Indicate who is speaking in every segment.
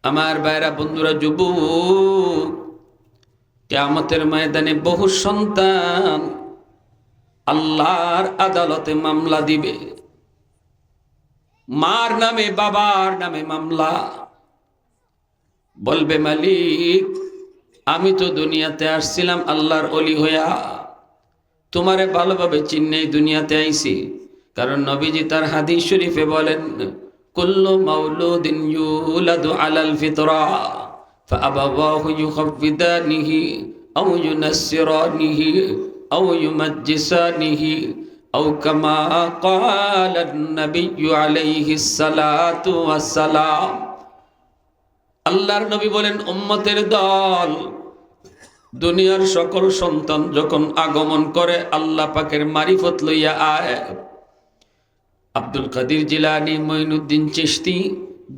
Speaker 1: আমার ভাইরা বন্ধুরা যুবক, কিয়ামতের ময়দানে বহু সন্তান আল্লাহর আদালতে মামলা দিবে। মার নামে বাবার নামে মামলা। বলবে, মালিক আমি তো দুনিয়াতে আসছিলাম আল্লাহর ওলি হইয়া, তোমারে ভালোভাবে চিন্নেই দুনিয়াতে আইছি। কারণ নবীজি তার হাদিস শরীফে বলেন, কুল্লু মাউলুদিন ইউলাদু আলাল ফিতরা ফাআবাওয়াহু ইউখাফিদানিহি আও ইউনাসসিরানিহি আও ইউমাজ্জিসানিহি আও কামা ক্বালান নাবিয়্যু আলাইহিস সালাতু ওয়াস সালাম। আল্লাহর নবী বলেন, উম্মতের দল দুনিয়ার সকল সন্তান যখন আগমন করে আল্লাহ পাকের মারিফত লইয়া আয়। আব্দুল কাদের জিলানী, মঈনুদ্দিন চিশতি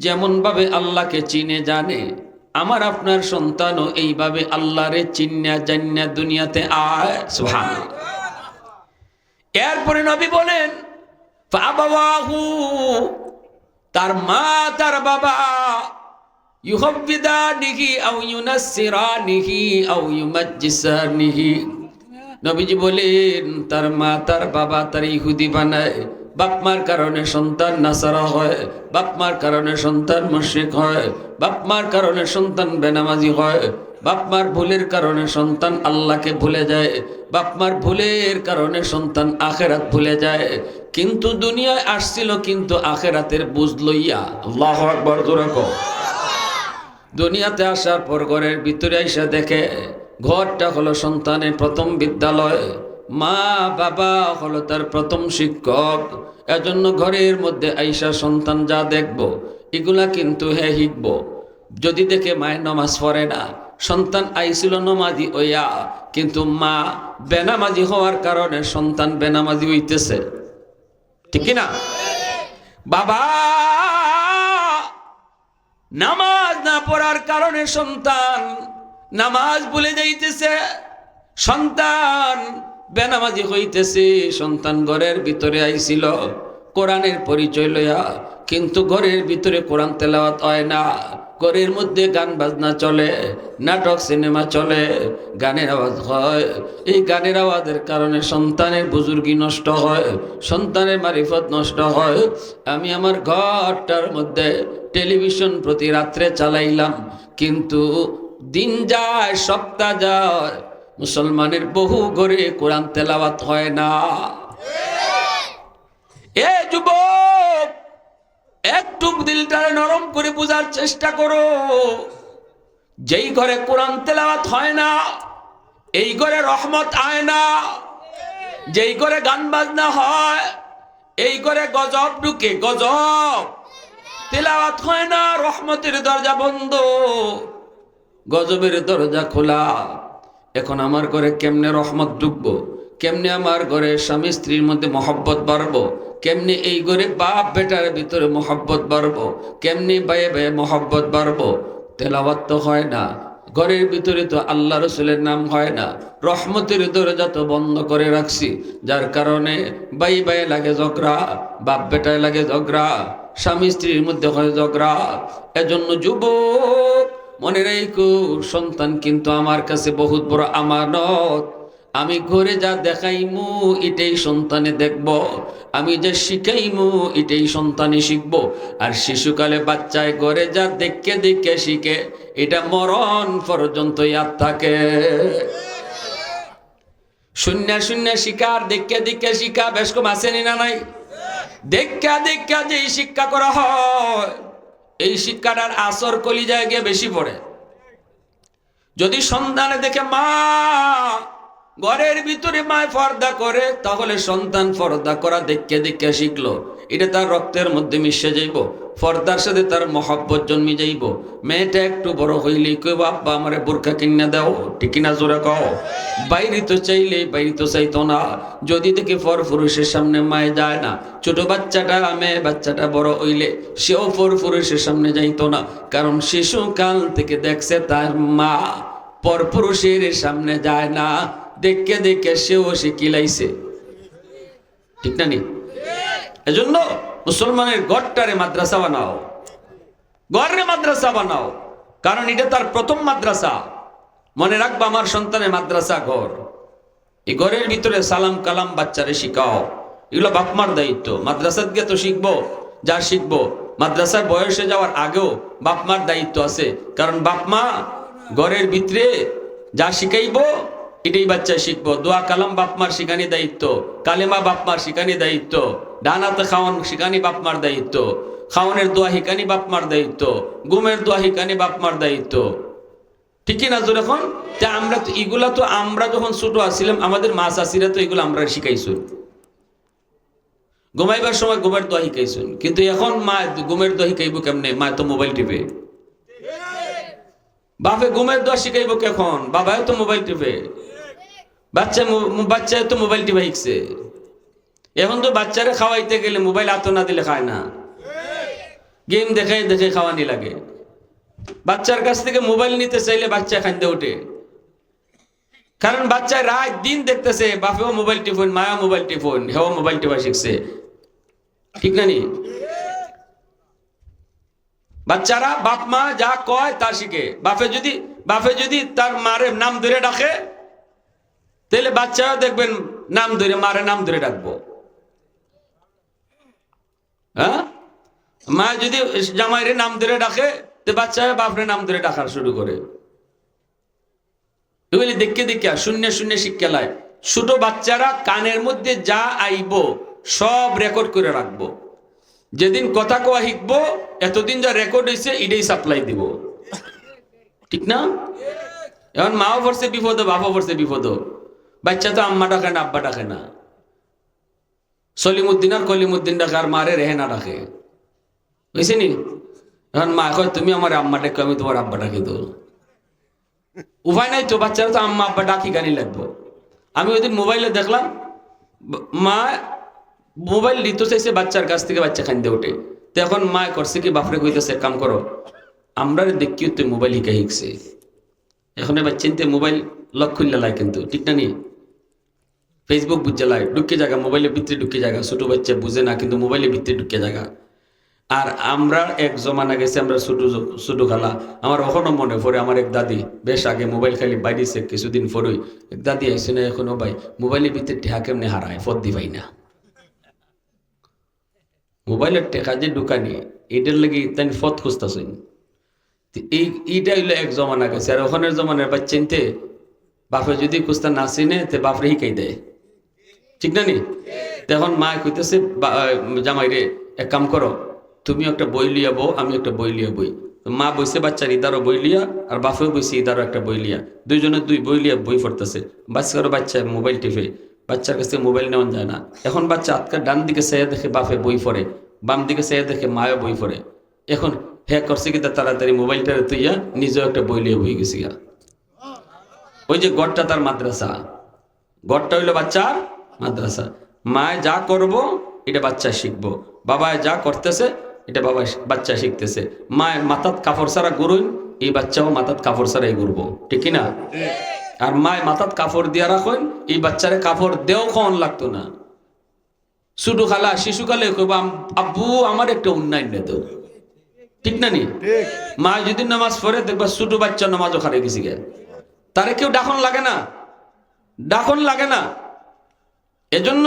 Speaker 1: যেমন ভাবে আল্লাহকে চিনে জানে, আমার আপনার সন্তানও এইভাবে আল্লাহরে চিন্না জান্না দুনিয়াতে আয়। সুবহানাল্লাহ। এরপরে নবী বলেন, ফাআবাওয়াহু, তার মা তার বাবা, ইউহাব্বিদানিহি আও ইউনাসসিরানিহি আও ইউমাজ্জিসানিহি। নবীজি বলেন, তার মা তার বাবা তার ইহুদি বানায়, বাপমার কারণে সন্তান নাসারা হয়, বাপমার কারণে সন্তান মুশরিক হয়, বাপমার কারণে সন্তান বেনামাজি হয়, বাপমার ভুলের কারণে সন্তান আল্লাহকে ভুলে যায়, বাপমার ভুলের কারণে সন্তান আখেরাত ভুলে যায়। কিন্তু দুনিয়ায় আসছিল কিন্তু আখেরাতের বুঝ লইয়া। আল্লাহু আকবার, জোরে কও। দুনিয়াতে আসার পর ঘরের ভিতরে আইসা দেখে ঘরটা হলো সন্তানের প্রথম বিদ্যালয়, মা বাবা হলো তার প্রথম শিক্ষক। এজন্য ঘরের মধ্যে আইসা সন্তান যা দেখবো এগুলা কিন্তু শিখব। যদি দেখে মায়ের নামাজ পড়ে না, সন্তান আইছিল নমাজি হইয়া, কিন্তু মা বেনামাজি হওয়ার কারণে সন্তান বেনামাজি হইতেছে, ঠিক কিনা? বাবা নামাজ না পড়ার কারণে সন্তান নামাজ ভুলে যাইতেছে, সন্তান বেনামাজি হইতেছে। সন্তান ঘরের ভিতরে আইছিল কোরআনের পরিচয় লইয়া, কিন্তু ঘরের ভিতরে কোরআন তেলাওয়াত হয় না। ঘরের মধ্যে গান বাজনা চলে, নাটক সিনেমা চলে, গানের আওয়াজ হয়। এই গানের আওয়াজের কারণে সন্তানের বুজুর্গি নষ্ট হয়, সন্তানের মারিফত নষ্ট হয়। আমি আমার ঘরটার মধ্যে টেলিভিশন প্রতি রাত্রে চালাইলাম, কিন্তু দিন যায় সপ্তাহ যায়, মুসলমানের বহু ঘরে কোরআন তেলাওয়াত হয় না। এ যুবক, একটু দিলটারে নরম করে বোঝার চেষ্টা করো। যেই ঘরে কোরআন তেলাওয়াত হয় না, এই ঘরে রহমত আয় না। যেই ঘরে গান বাজনা হয়, এই ঘরে গজব ঢুকে, গজব। তেলাওয়াত হয় না, রহমতের দরজা বন্ধ, গজবের দরজা খোলা। এখন আমার ঘরে কেমনে রহমত ঢুকবো? কেমনে আমার ঘরে স্বামী স্ত্রীর মধ্যে মহব্বত বাড়বো? কেমনে এই ঘরে বাপ বেটার ভিতরে মহব্বত বাড়বো? কেমনে ভাইয়ে ভাইয়ে মহব্বত বাড়বো? তেলাওয়াত তো হয় না, ঘরের ভিতরে তো আল্লাহ রসুলের নাম হয় না, রহমতের দরজা তো বন্ধ করে রাখছি। যার কারণে ভাই ভাই লাগে ঝগড়া, বাপ বেটায় লাগে ঝগড়া, স্বামী স্ত্রীর মধ্যে হয় ঝগড়া। এজন্য যুবক মনে রাখো, সন্তান কিন্তু আমার কাছে বহুত বড় আমানত। আমি ঘরে যা দেখাইমু এটাই সন্তানে দেখব, আমি যে শিখাইমু এটাই সন্তানে শিখব। আর শিশুকালে বাচ্চায় ঘরে যা দেখে দেখে শিখে, এটা মরণ পর্যন্ত ইয়াদ থাকে। শূন্য শূন্য শিকার দেখে দেখে শিক্ষা বেশ কম আসেনি না নাই? দেখা দেখা যে শিক্ষা করা হয়, এই শিক্ষাটার আসর কলিজায় গিয়ে বেশি পড়ে। যদি সন্তানে দেখে মা ঘরের ভিতরে মায় পর্দা করে, তাহলে সন্তান পর্দা করা দেখে দেখে শিখলো, এটা তার রক্তের মধ্যে মিশে যাইব, পর্দার সাথে তার মহব্বত জন্মে যাইব। মেয়েটা একটু বড় হইলেই কইব, আব্বা আমারে বোরকা কিনা দাও, ঠিক কিনা জোরে কও। বাইরে তো চাইলে বাইরে তো চাইতো না। যদি দেখে পর পুরুষের সামনে মায়ে যায় না, ছোট বাচ্চাটা মেয়ে বাচ্চাটা বড় হইলে সেও পর পুরুষের সামনে যাইতো না। কারণ শিশুকাল থেকে দেখছে তার মা পর পুরুষের সামনে যায় না, দেখে দেখে সেও শিখিলাইছে, ঠিক না নি? এজন্য মুসলমানের ঘরটারে মাদ্রাসা বানাও। ঘরে মাদ্রাসা বানাও, কারণ এটা তার প্রথম মাদ্রাসা। মনে রাখবা আমার সন্তানের মাদ্রাসা ঘর। এই ঘরের ভিতরে সালাম কালাম বাচ্চারে শিখাও, এগুলো বাপমার দায়িত্ব। মাদ্রাসাত গিয়ে তো শিখবো, যা শিখবো মাদ্রাসায় বয়সে যাওয়ার আগেও বাপমার দায়িত্ব আছে। কারণ বাপমা ঘরের ভিতরে যা শিখাইবো এটাই বাচ্চা শিখবো। দোয়া কালাম বাপমার শিখানি দায়িত্ব, কালেমা বাপমার শিখানি দায়িত্ব, ডানাতে খাওয়ান শিখানি বাপমার দায়িত্ব, খাওয়ানের দোয়া শিখানি বাপমার দায়িত্ব, ঘুমের দোয়া শিখানি বাপমার দায়িত্ব। ঠিকই না? তোর এখন আমরা তো এগুলা তো আমরা যখন ছোট আসছিলাম আমাদের মা চাষিরা তো এগুলো আমরা শিখাইছো। ঘুমাইবার সময় ঘুমের দোয়া শিখাইছুন, কিন্তু এখন মা ঘুমের দোয়া শিখাইব কেমনে? মা তো মোবাইল টিপে। বাপে ঘুমের দোয়া শিখাইব কখন? বাবাও তো মোবাইল টিপে। বাচ্চা তো মোবাইল টিপে শিখছে। এখন তো বাচ্চারা খাওয়াইতে গেলে মোবাইল হাতে না দিলে খায় না, গেম দেখে দেখে খাওয়ানি লাগে। বাচ্চার কাছ থেকে মোবাইল নিতে চাইলে বাচ্চা খাইতে ওঠে, কারণ বাচ্চা রাত দিন দেখতেছে বাপেও মোবাইল টিফোন, মায়া মোবাইল টিফোন, হেও মোবাইল টিপা শিখছে। ঠিক না নি? বাচ্চারা বাপ মা যা কয় তা শিখে। বাপে যদি তার মারে নাম ধরে ডাকে তাহলে বাচ্চাও দেখবেন নাম ধরে মারে নাম ধরে ডাকবো। হ্যাঁ, মা যদি জামাইরে নাম ধরে ডাকে তো বাচ্চা বাপরে নাম ধরে ডাকার শুরু করে। এগুলি দেখে দেখে শূন্য শূন্য শিক্ষা লাই। ছোট বাচ্চারা কানের মধ্যে যা আইব সব রেকর্ড করে রাখবো। যেদিন কথা কোয়া শিখবো এতদিন যা রেকর্ড হয়েছে এটাই সাপ্লাই দিব। ঠিক না? এখন মাও পড়ছে বিপদ, বাপও পড়ছে বিপদ। বাচ্চা তো আম্মা ডাকে না, আব্বা ডাকে না। সলিমুদ্দিন আর কলিমুদ্দিন ডাকে, আর মারে রেহে না ডাকে। বুঝছি নি? এখন মা কয় তুমি আমার আম্মা ডাকে, আমি তোমার আব্বা ডাকি। তো উপায় নাই তো, বাচ্চারা তো আম্মা আব্বা ডাকি গানি লাগবো। আমি ওই দিন মোবাইলে দেখলাম মা মোবাইল দিতে চাইছে বাচ্চার কাছ থেকে, বাচ্চা খাইতে উঠে। তো এখন মা করছে কি, বাপরে কইতেছে কাম করো, আমরা দেখি তুই মোবাইল শিখা শিখছে। এখন এবার চিনতে মোবাইল লক খুললে লাই, কিন্তু ঠিক না নি? ফেসবুক বুঝে লাই, ঢুকে জায়গা মোবাইলের ভিতরে ঢুকে জায়গা। ছোট বাচ্চা বুঝে না, কিন্তু মোবাইলের ভিতরে ঢুকে জায়গা। আর আমরা এক জমানা গেছে, আমরা ছোট খেলা। আমার এখনো মনে পড়ে, আমার এক দাদি বেশ আগে মোবাইল খালি বাইরেছে কিছুদিন পরই। এক দাদি আইসে না এখনো, ভাই মোবাইলের ভিতরে টেহা কেমনে হারায়, ফদ দি ভাই না। মোবাইলের টেকা যে ঢুকানি এটার লাগে তাই ফদ খুঁজতেছেন। এইটা হইলো এক জমানা গেছে। আর ওখানের জমানার বা চিনতে বাপে যদি খুঁজতে না চিনে তে বাপরে শিখাই দেয়। ঠিক না নি? তখন মা কইতেছে জামাই রে, এক কাম করো, তুমি একটা বই লিয়া বউ, আমি একটা বই লিয়া বই। মা বইছে বাচ্চার ইদারও বই লিয়া, আর বাপেও বইছে ইদারও একটা বই লিয়া। দুইজনে দুই বই লিয়া বই পড়তেছে। বাচ্চা মোবাইল টিপে, বাচ্চার কাছ থেকে মোবাইল নেওয়া যায় না। এখন বাচ্চা আজকাল ডান দিকে চেয়ে দেখে বাপে বই পড়ে, বাম দিকে চেয়ে দেখে মায়ও বই পড়ে। এখন হ্যাঁ করছে কি তাড়াতাড়ি মোবাইলটা তুইয়া নিজেও একটা বই লিয়ে বই গেছি। ওই যে গড়টা তার মাদ্রাসা, গড়টা হইলো বাচ্চার মাদ্রাসা। মায় যা করবো এটা বাচ্চা শিখবো, বাবায় যা করতেছে এটা বাচ্চা শিখতেছে। মায়ের মাথাত কাপড় ছাড়া ঘুরুন, এই বাচ্চাও মাথাত কাপড় ছাড়াই ঘুরবো। ঠিক কিনা? আর মায় মাথাত কাপড় দিয়া রাখুন, এই বাচ্চারে কাপড় দেও খাওয়ান লাগতো না। ছোট খালা শিশুকালে কইব আব্বু আমার একটা উন্নয়ন নেই তো। ঠিক না নি? মা যদি নামাজ পড়ে দেখবা ছোট বাচ্চা নামাজও খারে গেছি গে, তারে কেউ ডাকন লাগে না, ডাকন লাগে না। এজন্য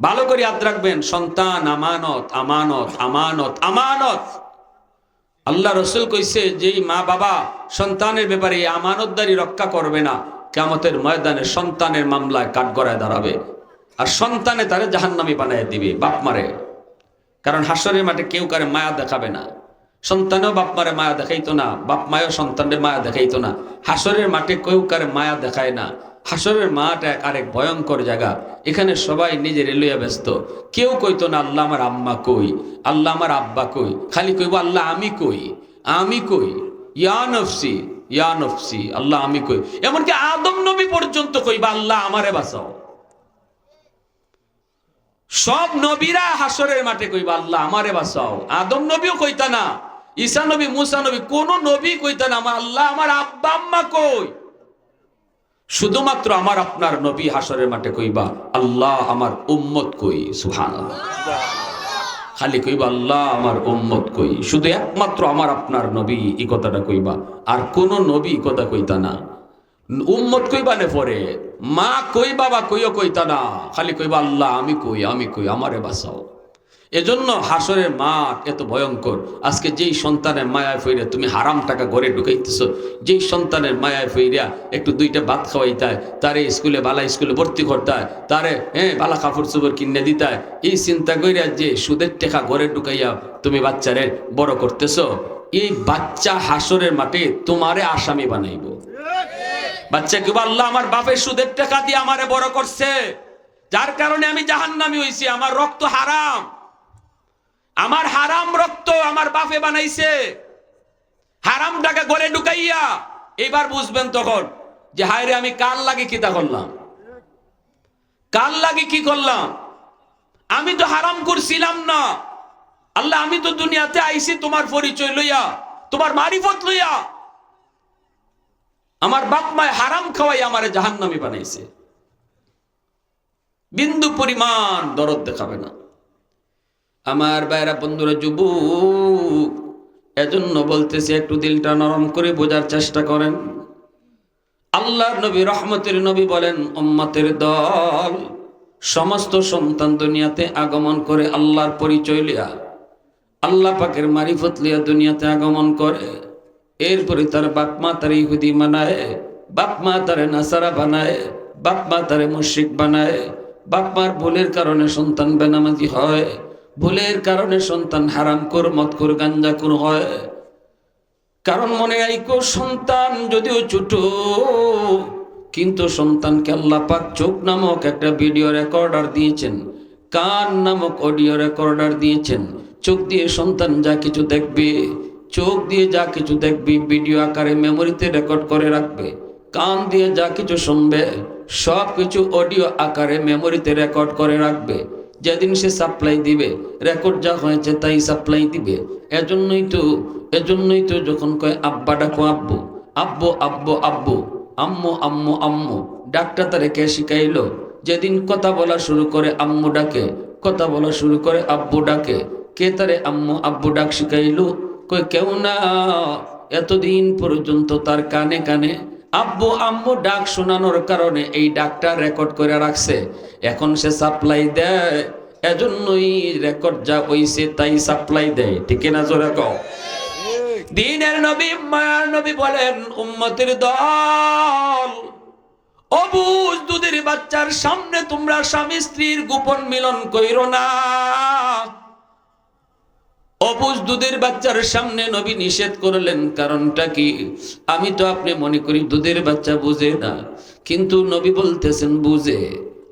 Speaker 1: ভালো করে ইয়াদ রাখবেন, সন্তান আমানত, আমানত, আমানত, আমানত। আল্লাহ রসুল কইছে যেই মা বাবা সন্তানের ব্যাপারে এই আমানতদারি রক্ষা করবে না, কিয়ামতের ময়দানে সন্তানের মামলায় কাঠগড়ায় দাঁড়াবে, আর সন্তানে তারে জাহান্নামী বানায় দিবে বাপ মারে। কারণ হাসরের মাঠে কেউ কারে মায়া দেখাবে না। সন্তানেও বাপ মারে মায়া দেখাইতো না, বাপ মায়ও সন্তানের মায়া দেখাইতো না। হাসরের মাঠে কেউ কারে মায়া দেখায় না। হাসরের মাঠ আরেক ভয়ঙ্কর জায়গা। এখানে সবাই নিজের লইয়া ব্যস্ত। কেউ কইতো না আল্লাহ আমার আম্মা কই, আল্লাহ আমার আব্বা কই, খালি কইব আল্লাহ আমি কই, আমি কই, ইয়া নফসি, ইয়া নফসি, আল্লাহ আমি কই। এমনকি আদম নবী পর্যন্ত কইবা আল্লাহ আমারে বাঁচাও। সব নবীরা হাসরের মাঠে কইবা আল্লাহ আমারে বাঁচাও। আদম নবীও কইতা না, ঈসা নবী, মুসা নবী, কোন নবী কইতা না আমার আল্লাহ আমার আব্বা আম্মা কই। শুধুমাত্র আমার আপনার নবী হাসরের মাঠে কইবা আল্লাহ আমার উম্মত কই। সুবহানাল্লাহ। খালি কইবা আল্লাহ আমার উম্মত কই, শুধু একমাত্র আমার আপনার নবী এই কথাটা কইবা, আর কোন নবী কথা কইতা না। উম্মত কইবা নে পরে, মা কই বাবা কইও কইতা না, খালি কইবা আল্লাহ আমি কই আমি কই, আমারে বাঁচাও। এজন্য হাসরের মাঠ এত ভয়ঙ্কর। আজকে যেই সন্তানের মায়ায় ফইরা তুমি হারাম টাকা ঘরে ঢুকাইতেছো, যেই সন্তানের মায়ায় ফইরা একটু দুইটা ভাত খাওয়াইতায়, তারে স্কুলে বালা স্কুলে ভর্তি করতায়, তারে বালা কাপড় চোপড় কিনে দিতায়, এই চিন্তা কইরা যে সুদের টাকা ঘরে ঢুকাইয়া তুমি বাচ্চারে বড় করতেছো, এই বাচ্চা হাসরের মাঠে তোমারে আসামি বানাইব। বাচ্চা কি আল্লাহ আমার বাপের সুদের টাকা দিয়ে আমারে বড় করছে, যার কারণে আমি জাহান্নামী হইছি, আমার রক্ত হারাম, আমার হারাম রক্ত আমার বাপে বানাইছে, হারাম টাকা ঘরে ঢুকাইয়া। এবার বুঝবেন তখন যে হায় রে আমি কার লাগে কিতা করলাম, কার লাগে কি করলাম, আমি তো হারাম করছিলাম না। আল্লাহ আমি তো দুনিয়াতে আইছি তোমার পরিচয় লইয়া, তোমার মারিফত লইয়া, আমার বাপ মায় হারাম খাওয়াই আমারে জাহান্নামী বানাইছে। বিন্দু পরিমাণ দরদ দেখাবে না। আমার ভাইরা বন্ধুরা যুবক, এজন্য বলতেছে একটু দিলটা নরম করে বোঝার চেষ্টা করেন। আল্লাহর নবী রহমতের নবী বলেন, উম্মতের দল সমস্ত সন্তান দুনিয়াতে আগমন করে আল্লাহর পরিচয় লিয়া, আল্লাহ পাকের মারিফত লিয়া দুনিয়াতে আগমন করে। এরপরে তার বাপ মা তার ইহুদি বানায়, বাপ মা তারে নাসারা বানায়, বাপ মা তারে মুশরিক বানায়। বাপ মার ভুলের কারণে সন্তান বেনামাজি হয়, ভুলের কারণে সন্তান হারামখোর মদখোর গাঞ্জাখোর হয়। কারণ মনে রাখো, সন্তান যদিও ছোট, কিন্তু সন্তানকে আল্লাহ পাক চোখ নামক একটা ভিডিও রেকর্ডার দিয়েছেন, কান নামক অডিও রেকর্ডার দিয়েছেন। চোখ দিয়ে সন্তান যা কিছু দেখবে, চোখ দিয়ে যা কিছু দেখবে ভিডিও আকারে মেমোরিতে রেকর্ড করে রাখবে। কান দিয়ে যা কিছু শুনবে সব কিছু অডিও আকারে মেমোরিতে রেকর্ড করে রাখবে। যেদিন সে সাপ্লাই দিবে, রেকর্ড যা হয়েছে তাই সাপ্লাই দিবে। এজন্যই তো যখন কয় আব্বা ডাকো আব্বু, আব্বু আব্বু আব্বু, আম্মু আম্মু আম্মু, ডাকটা তারে কে শিখাইলো? যেদিন কথা বলা শুরু করে আম্মু ডাকে, কথা বলা শুরু করে আব্বু ডাকে, কে তারে আম্মু আব্বু ডাক শিখাইলো? কই কেউ না। এতদিন পর্যন্ত তার কানে কানে আব্বু আম্মু ডাক শোনানোর কারণে এই ডাকটা রেকর্ড করে রাখছে। এখন সে সাপ্লাই দেয়, এজন্যই রেকর্ড যা হইছে তাই সাপ্লাই দেয়। ঠিক না? জোরে কও। দ্বীনের নবী মায়ার নবী বলেন, উম্মতের দল অবুঝ দুধের বাচ্চার সামনে তোমরা স্বামী স্ত্রীর গোপন মিলন কইরো না। অবুঝ দুধের বাচ্চার সামনে নবী নিষেধ করলেন। কারণটা কি? আমি তো আপনি মনে করি দুধের বাচ্চা বুঝে না, কিন্তু নবী বলতেছেন বুঝে।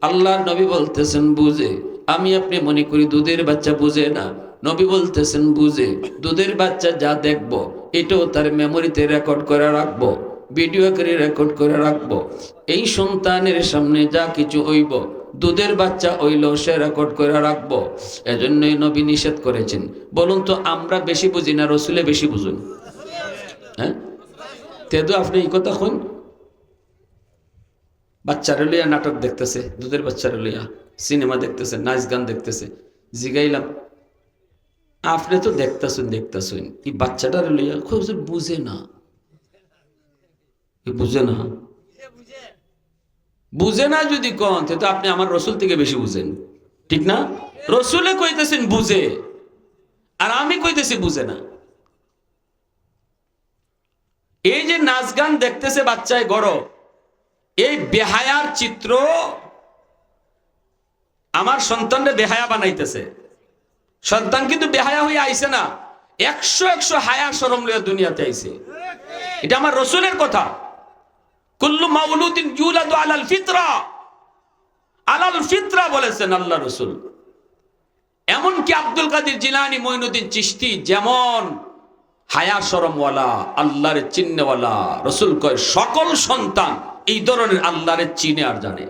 Speaker 1: আল্লাহর নবী বলতেছেন বুঝে। আমি আপনি মনে করি দুধের বাচ্চা বুঝে না, নবী বলতেছেন বুঝে। দুধের বাচ্চা যা দেখবো এটাও তার মেমোরিতে রেকর্ড করে রাখবো, ভিডিও করে রেকর্ড করে রাখবো। এই সন্তানের সামনে যা কিছু হইব, দুধের বাচ্চা হইলেও সে রেকর্ড করে রাখবো। এজন্যই নবী নিষেধ করেছেন। বলুন তো, আমরা বেশি বুঝি না রসুলে বেশি বুঝুন? হ্যাঁ, তেদু আপনি এই কথা শুন। বাচ্চারা লইয়া নাটক দেখতেছে, দুধের বাচ্চারা লইয়া সিনেমা দেখতেছে, নাচ গান দেখতেছে। জিগাইলাম, আপনি তো দেখতেছেন এই বাচ্চাটার লইয়া খুব বুঝে না, বুঝে না, বুঝে না যদি কন, তো আপনি আমার রসুল থেকে বেশি বুঝেন। ঠিক না? রসুলে কইতেছেন বুঝে, আর আমি কইতেছি বুঝে না। এই যে নাচ গান দেখতেছে বাচ্চায় গড়, এই বেহায়ার চিত্র আমার সন্তানরে বেহায়া বানাইতেছে। সন্তান কিন্তু বেহায়া হয়ে আইছে না, 100 হায়া শরম লইয়া দুনিয়াতে আইছে। এটা আমার রসুলের কথা। কুল্লু মাউলুদিন ইউলাদু আলাল ফিতরা, আলাল ফিতরা বলেছেন আল্লাহ রসুল। এমনকি আব্দুল কাদের জিলানী, মঈনুদ্দিন চিশতি যেমন হায়া শরমওয়ালা, আল্লাহর চিহ্নওয়ালা, রসুল কয় সকল সন্তান এই ধরনের আল্লাহর চিনে আর জানে।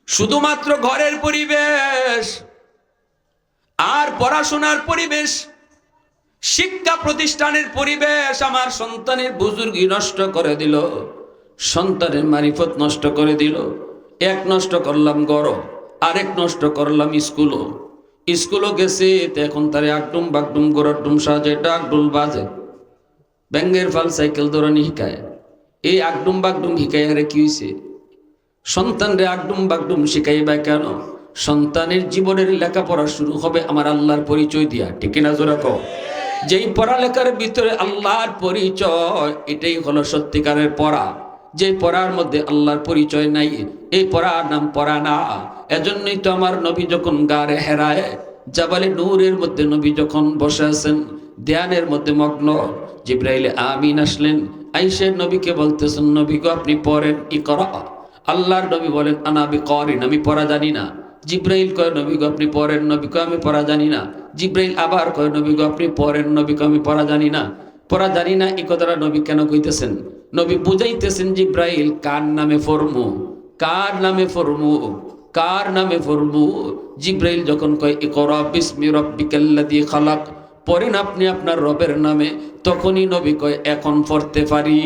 Speaker 1: শুধুমাত্র ঘরের পরিবেশ আর পড়াশোনার পরিবেশ, শিক্ষা প্রতিষ্ঠানের পরিবেশ আমার সন্তানের বুজুর্গি নষ্ট করে দিল, সন্তানের মারিফত নষ্ট করে দিল। এক নষ্ট করলাম গড়, আরেক নষ্ট করলাম স্কুলও গেছে, তো এখন তারে আগডুম বাগডুম গোড়াডুম সাজে ডাকডুল বাজে, ব্যাঙ্গের ফাল সাইকেল দৌড়ানি শিকায়। এই আগডুম বাগডুম শিকাই হারে কি হয়েছে? সন্তান রে আগডুম বাগডুম শিখাইবা কেন? সন্তানের জীবনের লেখাপড়া শুরু হবে আমার আল্লাহর পরিচয় দিয়া, ঠিক না জোরা কও? যেই পড়ালেখার ভিতরে আল্লাহর পরিচয়, এটাই হলো সত্যিকারের পড়া। যে পড়ার মধ্যে আল্লাহর পরিচয় নাই, এই পড়ার নাম পড়া না। এজন্যই তো আমার নবী যখন গারে হেরায় জাবালে নূরের মধ্যে নবী যখন বসে আছেন ধ্যানের মধ্যে মগ্ন, জিবরাইল আমিন আসলেন, আইসে নবীকে বলতেছেন, নবী গো আপনি পড়েন, ইকরা। আল্লাহর নবী বলেন আনা বিকারিন, আমি পড়া জানি না। জিব্রাইল কয় নবী গো আপনি পড়েন, নবী কয় আমি পড়া জানি না। জিব্রাইল আবার কয় নবী গো আপনি পড়েন, নবী কয় আমি পড়া জানি না। পড়া জানি না এই কথাটা নবী কেন কইতেছেন? নবী বুঝাইতেছেন জিব্রাইল কার নামে ফরমু, কার নামে ফরমু, কার নামে ফরমু। জিব্রাইল যখন কয় ইকরা বিসমি রাব্বিকাল্লাযী খালাক, পড়েন আপনি আপনার রবের নামে, তখনই নবী কয় এখন পড়তে পারি।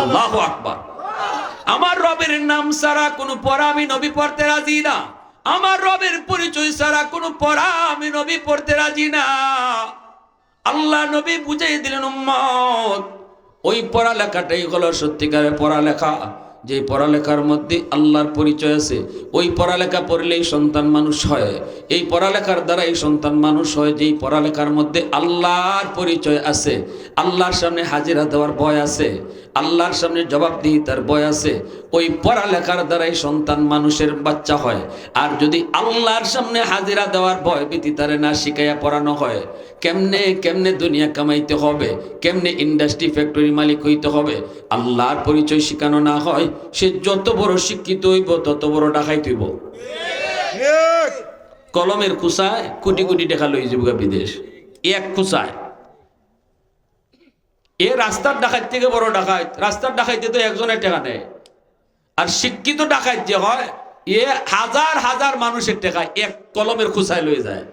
Speaker 1: আল্লাহু আকবার। আমার রবের নাম ছাড়া কোনো পড়া আমি নবী পড়তে রাজি না। আমার রবের পরিচয় ছাড়া কোনো পড়া আমি নবী পড়তে রাজি না। আল্লাহ নবী বুঝাই দিলেন উম্মত, ওই পড়ালেখাটাই হলো সত্যিকারের পড়ালেখা। যে পড়ালেখার মধ্যে আল্লাহর পরিচয় আছে, ওই পড়ালেখা পড়লেই সন্তান মানুষ হয়। এই পড়ালেখার দ্বারাই সন্তান মানুষ হয় যেই পড়ালেখার মধ্যে আল্লাহর পরিচয় আছে, আল্লাহর সামনে হাজিরা দেওয়ার ভয় আছে, আল্লাহর সামনে জবাবদিহিতার ভয় আছে। ওই পড়ালেখার দ্বারাই সন্তান মানুষের বাচ্চা হয়। আর যদি আল্লাহর সামনে হাজিরা দেওয়ার ভয় ভীতি তারে না শিখাইয়া পড়ানো হয়, কেমনে কেমনে দুনিয়া কামাইতে হবে, কেমনে ইন্ডাস্ট্রি ফ্যাক্টরি মালিক হইতে হবে, আল্লাহর পরিচয় শিখানো না হয়, সে যত বড় শিক্ষিত হইব তত বড় ডাকাইত হইব। কলমের খুসায় কোটি কোটি টাকা লই যাবো বিদেশ, এক খুসায়। এ রাস্তার ডাকাত থেকে বড় ডাকাত। রাস্তার ডাকাইতে তো একজনের টাকা নেয়, আর শিক্ষিত ডাকাত যে হয় এ হাজার হাজার মানুষের টাকা এক কলমের খুসায় লয়ে যায়।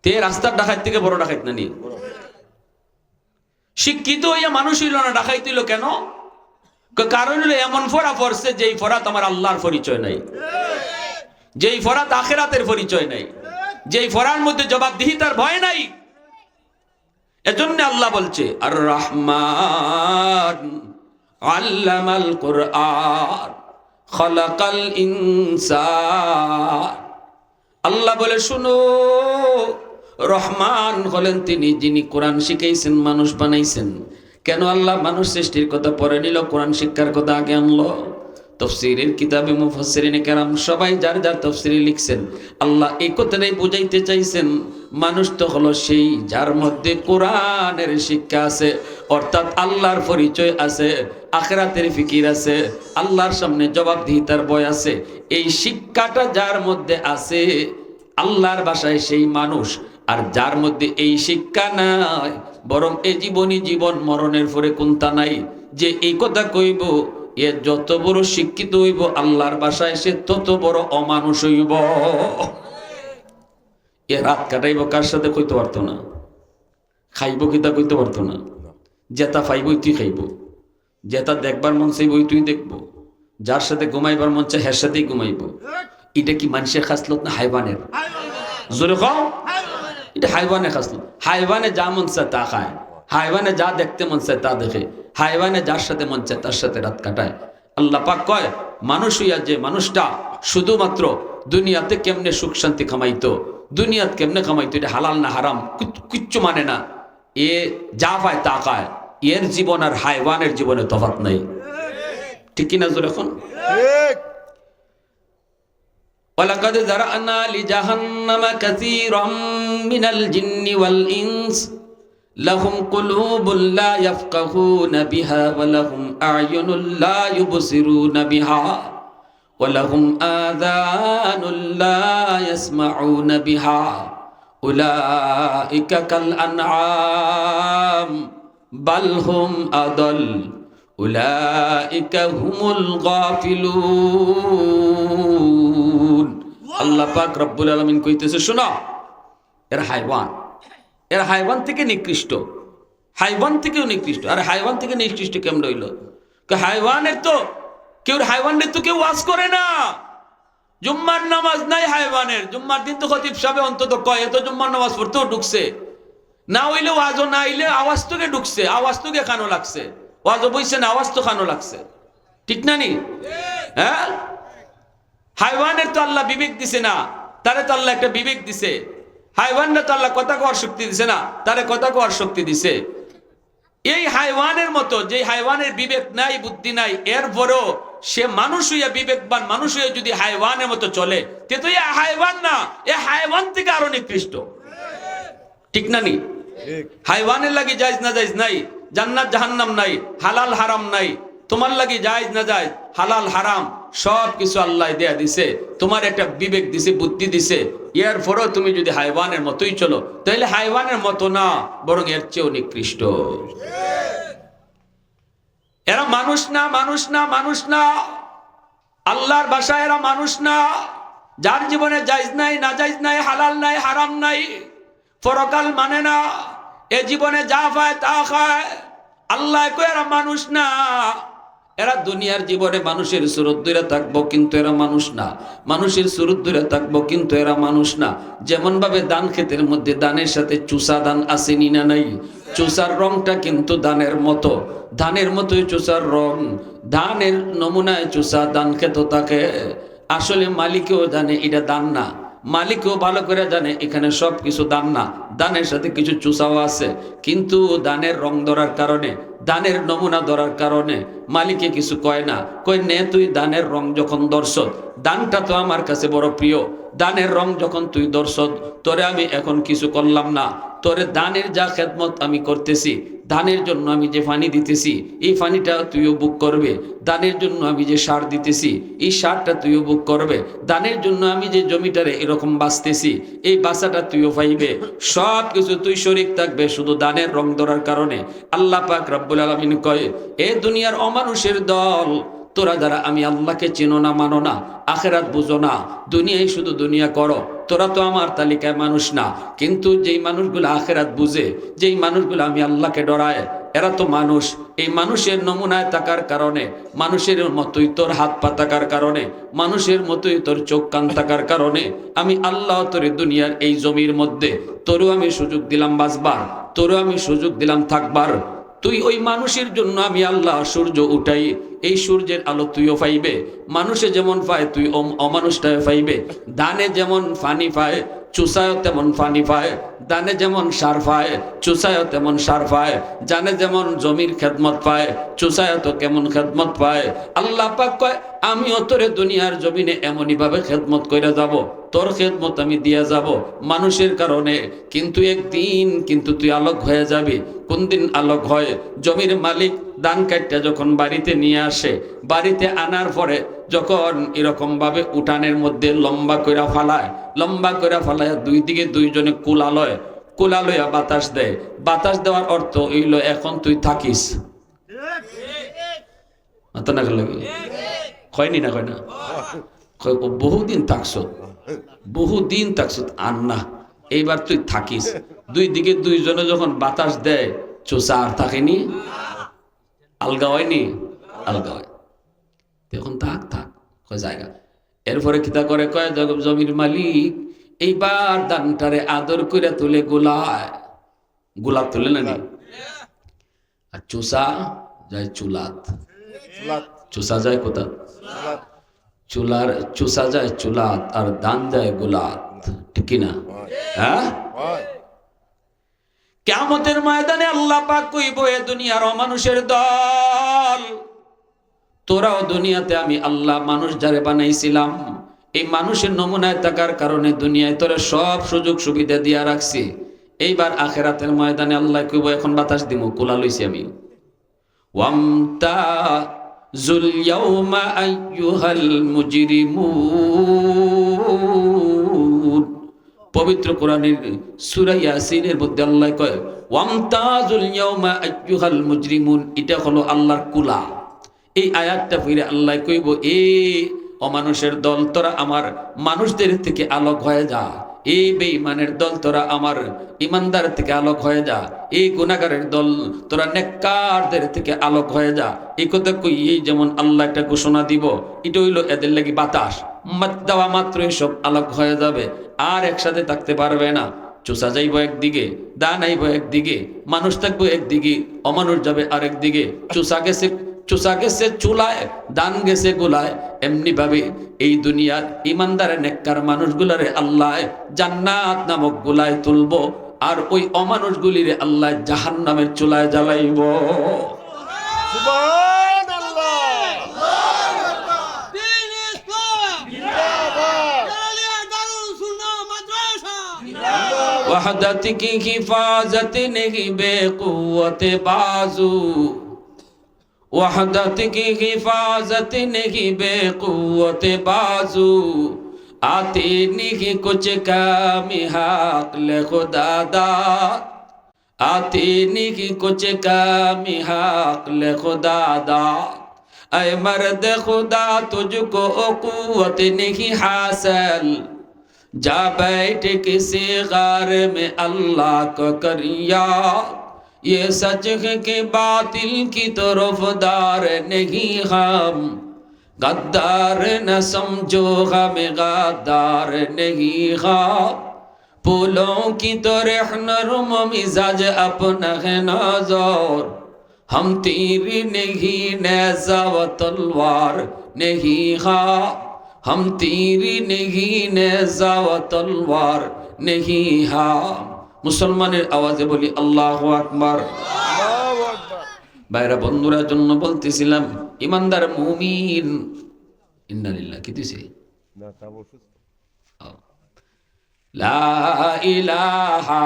Speaker 1: তে রাস্তার ডাকাত থেকে বড় ডাকাত না নি? শিক্ষিত হইয়া মানুষ হইল না, ডাকাইত হইল কেন? কারণ হলো এমন ফরা পড়ছে যেই ফরাত আমার আল্লাহর পরিচয় নাই, যেই ফরাত আখিরাতের পরিচয় নাই, যেই ফরার মধ্যে জবাবদিহিতার ভয় নাই। এজন্য আল্লাহ বলছে আর রহমান আল্লামাল কুরআন খালাকাল ইনসান। আল্লাহ বলে শুনো, রহমান হলেন তিনি যিনি কোরআন শিখাইছেন, মানুষ বানাইছেন। কেন আল্লাহ মানুষ সৃষ্টির কথা পরে নিল, কোরআন শিক্ষার কথা আগে আনলো? তফসিরের কিতাবে মুফাসসিরিনে কেরাম সবাই যার যার তফসিরে লিখছেন, আল্লাহ এই কথাটাই বুঝাইতে চাইছেন, মানুষ তো হলো সেই যার মধ্যে কোরআনের শিক্ষা আছে, অর্থাৎ আল্লাহর পরিচয় আছে, আখিরাতের ফিকির আছে, আল্লাহর সামনে জবাবদিহিতার ভয় আছে। এই শিক্ষাটা যার মধ্যে আছে, আল্লাহর ভাষায় সেই মানুষ। আর যার মধ্যে এই শিক্ষা নাই, বরং এই জীবনই জীবন, মরণের পরে কোনটা নাই, যে এই কথা কইব, এ যত বড় শিক্ষিত হইব আল্লাহর ভাষায় সে তত বড় অমানুষ হইব। এ রাত কাটাইব কার সাথে কইতে পারতো না, খাইব কিতা কইতে পারতো না। যেটা পাইব তুই খাইব, যেটা দেখবার মন চাইব তুই দেখব, যার সাথে ঘুমাইবার মন চাই হের সাথেই ঘুমাইব। এটা কি মানুষের খাসলত না হাইওয়ানের? জোরে খাও, এটা হাইওয়ানের খাসলত। হাইওয়ানে যা মন চায় তা খায়, হাইওয়ানে যা দেখতে মন চায় তা দেখে, হাইওয়ানে যার সাথে মন চায় তার সাথে রাত কাটায়। আল্লাহ পাক কয় মানুষ হইয়া যে মানুষটা শুধুমাত্র দুনিয়াতে কেমনে সুখ শান্তি কামাইতো, দুনিয়াত কেমনে কামাইতো, এটা হালাল না হারাম কিচ্ছু মানে না, এ যা পায় তা খায়। এর জীবন আর হাইওয়ানের জীবনে তফাৎ নাই, ঠিক কিনা জোরে এখন? ওয়ালাকাদ যারানা লিজাহান্নামা কাসীরাম মিনাল জিন্নি ওয়াল ইনস লাহুম কুলুবুন লা ইয়াফকাহুনা বিহা ওয়া লাহুম আ'য়ুনুন লা ইউবসিরুনা বিহা ওয়া লাহুম আযানুন লা ইয়াসমাউনা বিহা উলাইকা কাল আনআম বাল হুম আদাল উলাইকা হুমুল গাফিলুন। আল্লাহ পাক রব্বুল আলামিন কইতেছে শোনো, এরা হাইওয়ান, এরা হাইওয়ান থেকে নিকৃষ্ট, হাইওয়ান থেকেও নিকৃষ্ট। আর হাইওয়ান থেকে নিকৃষ্ট কেমন হইল? হাইওয়ানের তো কেউ হাইওয়ানের তো কেউ ওয়াজ করে না। জুম্মার নামাজ নাই হাইওয়ানের, জুম্মার দিন তো খতিব সাহেব অন্তত কয় এত জুম্মার নামাজ পড়তেও ঢুকছে না, হইলে ওয়াজও না হইলে আওয়াজ তোকে ঢুকছে, আওয়াজ তোকে খানো লাগছে, ওয়াজও বইছে না আওয়াজ তো খানো লাগছে, ঠিক না নি? হ্যাঁ, হাইওয়ানের তো আল্লাহ বিবেক দিছে না, তারে তো আল্লাহ একটা বিবেক দিছে। হাইওয়ানরা তো আল্লাহ কথা কওয়ার শক্তি দিছে না, তারে কথা কওয়ার শক্তি দিছে। এই হাইওয়ানের মতো, যে হাইওয়ানের বিবেক নাই বুদ্ধি নাই, এরপরও সে মানুষ হইয়া বিবেকবান মানুষ হইয়া যদি হাইওয়ানের মতো চলে, তে তো এ হাইওয়ান না, এ হাইওয়ান থেকে আরো নিকৃষ্ট, ঠিক না নি? হাইওয়ানের লাগি জায়েজ না জায়েজ নাই, জান্নাত জাহান্নাম নাই, হালাল হারাম নাই, তোমার লাগি জায়েজ না জায়েজ, হালাল হারাম সব কিছু আল্লাহ দেয়া দিছে, তোমার একটা বিবেক দিছে, বুদ্ধি দিছে, এরপরও তুমি যদি হাইওয়ানের মতোই চলো, তাহলে হাইওয়ানের মতো না, বরং এর চেয়েও নিকৃষ্ট। এরা মানুষ না, মানুষ না, মানুষ না, আল্লাহর ভাষায় এরা মানুষ না। যার জীবনে জায়েজ নাই, না জায়েজ নাই, হালাল নাই, হারাম নাই, পরকাল মানে না, এ জীবনে যা পায় তা খায়, আল্লাহ কয় এরা মানুষ না। এরা দুনিয়ার জীবনে মানুষের সুরত ধরে থাকবো কিন্তু এরা মানুষ না, মানুষের সুরত ধরে থাকবো কিন্তু এরা মানুষ না। যেমন ভাবে ধান ক্ষেতের মধ্যে ধানের সাথে চুষা ধান আসেনি না নাই, চুষার রংটা কিন্তু ধানের মতো, ধানের মতোই চুষার রং, ধানের নমুনায় চুষা ধান ক্ষেত থাকে। আসলে মালিকও জানে এটা ধান না, মালিকও ভালো করে জানে এখানে সব কিছু দান না, দানের সাথে কিছু চুষাও আছে, কিন্তু দানের রং ধরার কারণে, দানের নমুনা ধরার কারণে মালিকে কিছু কয় না, কয় নে তুই দানের রং যখন দর্শক, দানটা তো আমার কাছে বড় প্রিয়, দানের রং যখন তুই দর্শক, তোরে আমি এখন কিছু করলাম না, তোরে দানের যা খেদমত আমি করতেছি, দানের জন্য আমি যে পানি দিতেছি এই পানিটা তুইও বুক করবে, দানের জন্য আমি যে সার দিতেছি এই সারটা তুইও বুক করবে, দানের জন্য আমি যে জমিটারে এরকম বাঁচতেছি এই বাঁচাটা তুইও পাইবে, সব কিছু তুই শরীক থাকবে শুধু দানের রং ধরার কারণে। আল্লাহ পাক রব্বুল আলামিন কয়, এ দুনিয়ার অমানুষের দল, তোরা যারা আমি আল্লাহকে চিনো না, মানো না, আখেরাত বুঝো না, দুনিয়ায় শুধু দুনিয়া করো, তোরা তো আমার তালিকায় মানুষ না। কিন্তু যেই মানুষগুলো আখেরাত বুঝে, যেই মানুষগুলো আমি আল্লাহকে ডরায়, এরা তো মানুষ। এই মানুষের নমুনায় থাকার কারণে, মানুষের মতোই তোর হাত পা থাকার কারণে, মানুষের মতোই তোর চোখ কান থাকার কারণে আমি আল্লাহ তোরে দুনিয়ার এই জমির মধ্যে তোরও আমি সুযোগ দিলাম বাঁচবার, তোরও আমি সুযোগ দিলাম থাকবার। তুই ওই মানুষের জন্য আমি আল্লাহ সূর্য উঠাই, এই সূর্যের আলো তুইও পাইবে, মানুষে যেমন পায় তুই অমানুষটাও পাইবে। দানে যেমন পানি পায় চুষায় তেমন পানি পায়, দানে যেমন সার পায় চুষায় তেমন সার পায়, জানে যেমন জমির খেদমত পায় চুষায় তো কেমন খেদমত পায়। আল্লাহ পাক কয় আমিও তোরে দুনিয়ার জমিনে এমনই ভাবে খেদমত করে যাব, তোর খেদমত আমি দিয়া যাব মানুষের কারণে, কিন্তু একদিন কিন্তু তুই আলোক হয়ে যাবি। কোন দিন আলোক হয়? জমির মালিক ধান কাটটা যখন বাড়িতে নিয়ে আসে, বাড়িতে আনার পরে যখন এরকম ভাবে উঠানের মধ্যে লম্বা করে ফালায়, লম্বা করে ফালায় দুই দিকে দুইজনে কুলালয়া বাতাস দেয়, বাতাস দেওয়ার অর্থ হইল এখন তুই থাকিস। হয়নি না, কয় না, বহুদিন থাকছো, বহুদিন থাকছো আর না, এইবার তুই থাকিস। দুই দিকে দুইজনে যখন বাতাস দেয় চোষা আর থাকেনি, আলগা হয়নি, আলগা হয়, এখন থাক থাক কয় জায়গা। এরপরে কিতা করে কয় জমির মালিক এইবার দানটারে আদর করে তুলে গোলাপ তুলে না, আর চোষা যায় চুলাত, চোষা যায় কোথা, চুলার চোষা যায় চুলাত আর দান যায় গোলাত, ঠিক না? হ্যাঁ, কিয়ামতের ময়দানে আল্লাহ পাক কইব, এ দুনিয়ার অমানুষের দল, তোরাও দুনিয়াতে আমি আল্লাহ মানুষ যারে বানাইছিলাম এই মানুষের নমুনায় থাকার কারণে দুনিয়ায় তোরা সব সুযোগ সুবিধা দিয়া রাখছি, এইবার আখেরাতের ময়দানে আল্লাহ কইব এখন বাতাস দিমু, কোলা লইছি আমি। ওয়ামতাজুল ইয়াউমা আইয়ুহাল মুজরিমুন, পবিত্র কোরআনের সূরা ইয়াসিনের মধ্যে আল্লাহ কয় ওয়ামতাজুল ইয়াউমা আইয়ুহাল মুজরিমুন, এটা হলো আল্লাহর কুলা। এই আয়াতটা পড়ে আল্লাহ কইব, এ অমানুষের দল, তোরা আমার মানুষদের থেকে আলোক হয়ে যা, এই বেঈমানের দল তোরা আমার ইমানদার থেকে আলোক হয়ে যা, এই গুনাহগারের দল তোরা নেককারদের থেকে আলোক হয়ে যা। এই কথা কই, এই যেমন আল্লাহ একটা ঘোষণা দিব, এটা হইল এদের লাগি বাতাস, দেওয়া মাত্রই সব আলোক হয়ে যাবে, আর একসাথে থাকতে পারবে না। চুষা যাইব একদিকে, দান আইব একদিকে, মানুষ থাকবো একদিকে, অমানুষ যাবে আরেক দিকে। চুষা গেছে চুলায়, দান গেছে গোলায়। এমনি ভাবে এই দুনিয়ার ইমানদার নেককার মানুষগুলারে আল্লাহ জান্নাত নামক গোলায় তুলবো, আর ওই অমানুষগুলিরে আল্লাহ জাহান্নামের চুলায় জ্বালাইব। वहदत की हिफाजत नहीं बेकुव्वत बाजू, वहदत की हिफाजत नहीं बेकुव्वत बाजू, आते नहीं कुछ काम हक ले खुदा दाद, आते नहीं कुछ काम हक ले खुदा दाद। ऐ मर्द खुदा तुझको कुव्वत नहीं हासिल, जा बैठ किसी गार में अल्लाह को करिया, ये सच है कि बातिल की तरफदार नहीं हम, गद्दार न समझो हमें गद्दार नहीं हम, फूलों की तरह नरम मिजाज अपना है नजर, हम तीर नहीं नेज़ा व तलवार नहीं हम, हम तीरी नहीं नेज़ा व तलवार नहीं हा। মুসলমানের আওয়াজে বলি আল্লাহু আকবার। ভাইরা বন্ধুরা জন্য বলতেছিলাম, ইমানদার মুমিন ইন্না লিল্লাহ কি দিছে লা ইলাহা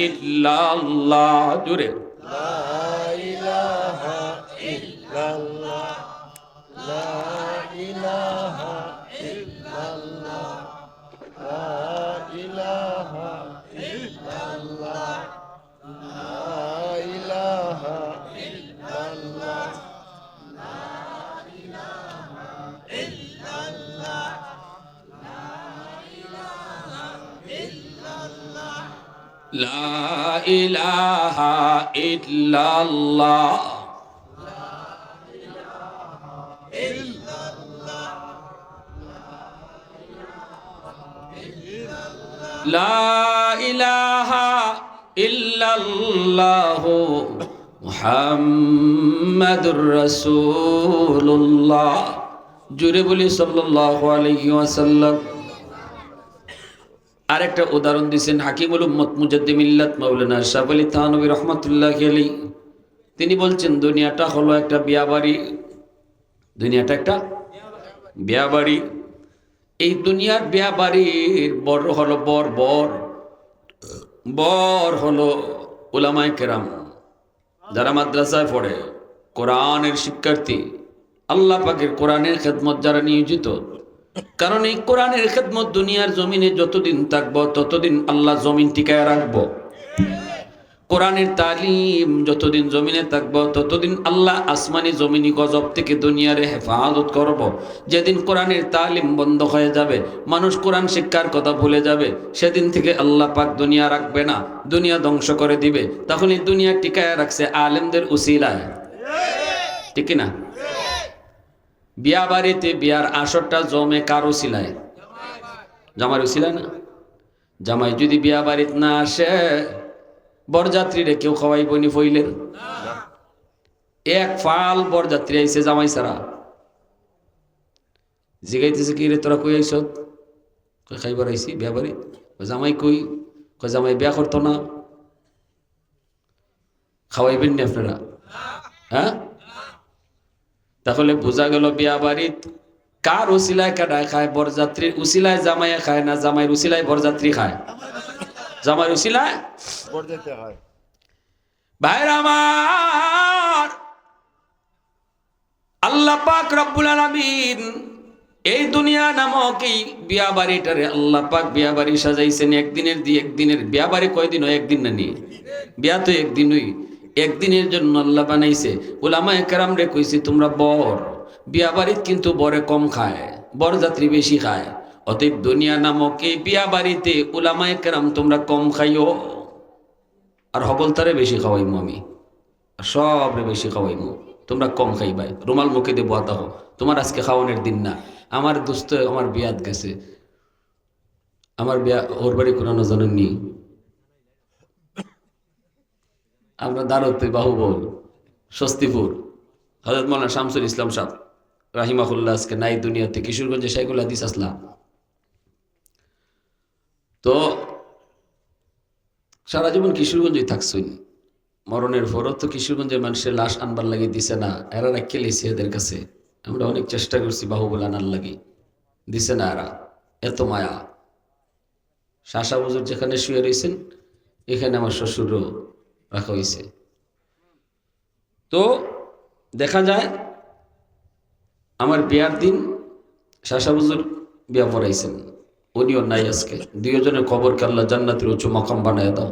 Speaker 1: ইল্লাল্লাহ, জোরে লা ইলাহা ইল্লাল্লাহ, লা ইলাহা ইল্লাল্লাহ, লা ইলাহা ইল্লাল্লাহ, লা ইলাহা ইল্লাল্লাহ, লা ইলাহা ইল্লাল্লাহ, লা ইলাহা ইল্লাল্লাহ, লা ইলাহা ইল্লাল্লাহ, লা ইলাহা ইল্লাল্লাহ মুহাম্মাদুর রাসূলুল্লাহ, জুড়ে বলি সাল্লাল্লাহু আলাইহি ওয়াসাল্লাম। আরেকটা উদাহরণ দিয়েছেন হাকিমুল উম্মত মুজাদ্দিদ মিল্লাত মাওলানা আশরাফ আলী থানভী রাহমাতুল্লাহি আলাইহি। তিনি বলছেন দুনিয়াটা হলো একটা বিয়া বাড়ি, দুনিয়াটা একটা বিয়া বাড়ি। এই দুনিয়ার বিয়া বাড়ির বড় হলো বর হলো উলামায়ে কেরাম, যারা মাদ্রাসায় পড়ে, কোরআনের শিক্ষার্থী, আল্লাহ পাকের কোরআনের খেদমত যারা নিয়োজিত। কারণ এই কোরআনের খেদমত দুনিয়ার জমিনে যতদিন থাকবো ততদিন আল্লাহ জমিন টিকায় রাখবো। কোরআনের তালিম যতদিন জমিনে থাকবো ততদিন আল্লাহ আসমানি জমিনি গজব থেকে দুনিয়ারে হেফাজত করব। যেদিন কোরআনের তালিম বন্ধ হয়ে যাবে, মানুষ কোরআন শিক্ষার কথা ভুলে যাবে, সেদিন থেকে আল্লাহ পাক দুনিয়া রাখবে না, দুনিয়া ধ্বংস করে দিবে। তখন এই দুনিয়া টিকায় রাখছে আলেমদের উসিলায়, ঠিক না? বিয়া বাড়িতে বিয়ার আসরটা জমে কার উসিলায়? জামাই উসিলায় না? জামাই যদি বিয়া বাড়িতে না আসে, বরযাত্রীরে কেউ খাওয়াইব নি ফইলের? এক ফাল বরযাত্রী আইছে জামাই ছাড়া, জিগাইতেছে কি রে তোরা কই আইস? খাইবার আইছি বিয়া বাড়ি। জামাই কই? জামাই বিয়া করতো না, খাওয়াইবেন নি আপনারা? হ্যাঁ, তাহলে বোঝা গেল বিয়া বাড়িত কার উসিলায় কাটায় খায়? বরযাত্রীর উসিলায় জামাইয়া খায় না জামাইয়ের উসিলায় বরযাত্রী খায়? জামাইয়ের উসিলায় বরযাত্রী খায়। ভাইরা আমার, আল্লাহ পাক রব্বুল আলামিন এই দুনিয়া নামক এই বিয়া বাড়িটারে আল্লাহ পাক বিয়া বাড়ি সাজাইছেন একদিনের বিয়া বাড়ি কয়দিন হয়? একদিন না নিয়ে বিয়া তো একদিনই, একদিনের জন্য আল্লাহ বানাইছে। উলামায়ে কেরাম রে কইছে তোমরা বর বিয়া বাড়িত কিন্তু বরে কম খায়, বরযাত্রী বেশি খায়। অতএব দুনিয়া নামক এই বিয়া বাড়িতে উলামায়ে কেরাম তোমরা কম খাইও, আর হকলতারে বেশি খাওয়াইমু আমি, আর সবরে বেশি খাওয়াইমু, তোমরা কম খাইবাই। রুমাল মুখে দিয়ে বোয়াতা হো, তোমার আজকে খাওয়ানোর দিন না। আমার দোস্ত আমার বিয়াত গেছে, আমার বিয়া ওর বাড়ি কোরআন জানেননি, আমরা দারতে বাহুবল স্বস্তিপুর, হযরত মাওলানা শামসুল ইসলাম সাহেব রাহিমাহুল্লাহ আজকে নাই দুনিয়াতে, কিশোরগঞ্জে শাইখুল হাদিস আসলাম। তো সারা জীবন কিশোরগঞ্জেই থাকছই, মরণের পরও তো কিশোরগঞ্জের মানুষের লাশ আনবার লাগে দিছে না, এরা রাখকে লেছে এদের কাছে। আমরা অনেক চেষ্টা করছি বাহুবল আনার লাগে, দিছে না এরা, এত মায়া। শাসা হুজুর যেখানে শুয়ে রয়েছেন এখানে আমার শ্বশুরও রাখা হয়েছে। তো দেখা যায় আমার বিয়ার দিন শাসা হুজুর বিয়া পড়াইছেন, উনিও নাই আজকে। দুইজনের খবরকে আল্লাহ জান্নাতের উঁচু মাকাম বানায় দাও,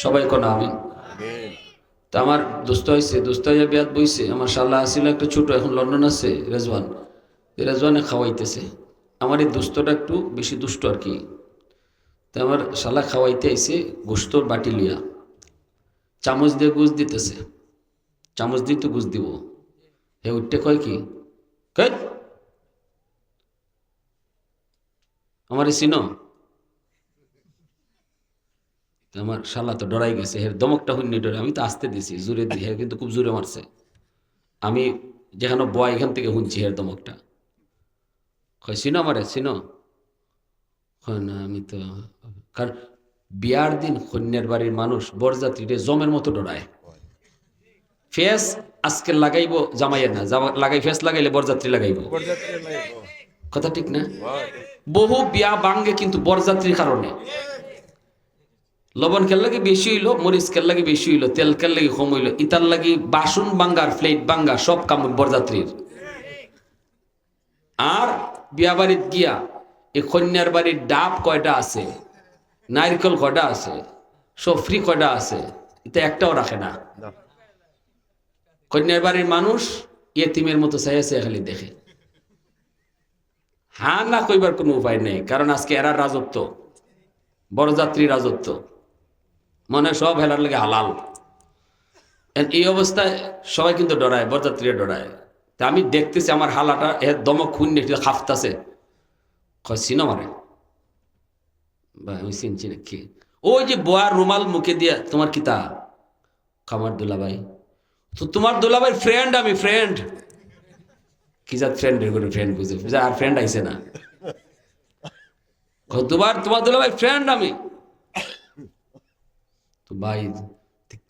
Speaker 1: সবাই কোন আমিন। তা আমার দোস্ত হয়েছে, দোস্ত হয়ে বিয়াত বইছে। আমার শালা আসছিল একটা ছোট, এখন লন্ডন আছে, রেজওয়ান। রেজওয়ানে খাওয়াইতেছে। আমার এই দোস্তটা একটু বেশি দুষ্ট আর কি। তা আমার শালা খাওয়াইতে আইছে গোস্তর বাটি লিয়া, চামচ দিয়ে গুজ দিতেছে, চামচ দিয়ে তো গুজ দিব। হে উঠতে কয় কি, আমার চিনো? আমার শালা তো ডরাই গেছে, হের দমকটা হুন্নি ডরে। আমি তো আসতে দিছি, জোরে দিই, হের কিন্তু খুব জোরে মারছে। আমি যেখানে বয় এখান থেকে শুনছি হের দমকটা। কয় চিনো আমারে, চিনো? হয় না, আমি তো, কারণ বিয়ার দিন কন্যার বাড়ির মানুষ বরযাত্রীরে জমের মতো ডরায়। ফেস আজকে লাগাইব জামাইয়ের না, লাগাই ফেস লাগাইলে বরযাত্রী লাগাইব, কথা ঠিক না? বহু বিয়া ভাঙ্গে কিন্তু বরযাত্রীর কারণে। লবণ কেল লাগে বেশি হইলো, মরিচ কেল লাগে বেশি হইলো, তেল কেল লাগে কম হইলো, ইতার লাগি বাসন বাঙ্গার প্লেট বাঙ্গা সব কাম বরযাত্রীর। আর বিয়া বাড়িত গিয়া এই কন্যার বাড়ির ডাব কয়টা আছে, নারকেল কয়টা আছে, সফরি কয়টা আছে, এটা একটাও রাখে না। কন্যার বাড়ির মানুষ ইয়েতিমের মতো চাইয়া চাইয়া খালি দেখে। হ্যাঁ না কইবার কোনো উপায় নেই, কারণ আজকে এরা রাজত্ব, বরযাত্রী রাজত্ব, মনে সব হেলার লাগে হালাল। এই অবস্থায় সবাই কিন্তু ডরায়, বরযাত্রীরা ডরায়। তা আমি দেখতেছি আমার হালাটা এর দমক খুন খাফতাছে। চিনো মারে ভাই, আমি চিনছি না কি? ওই যে বয়ার রুমাল মুখে দিয়া, তোমার কিতা? আমার দুলাভাই। তো তোমার দুলাভাই ফ্রেন্ড, আমি ফ্রেন্ড। কি যা ফ্রেন্ডের করে ফ্রেন্ড বুঝে, আর ফ্রেন্ড আইছে না। তোমার দুলাভাই ফ্রেন্ড আমি। তো ভাই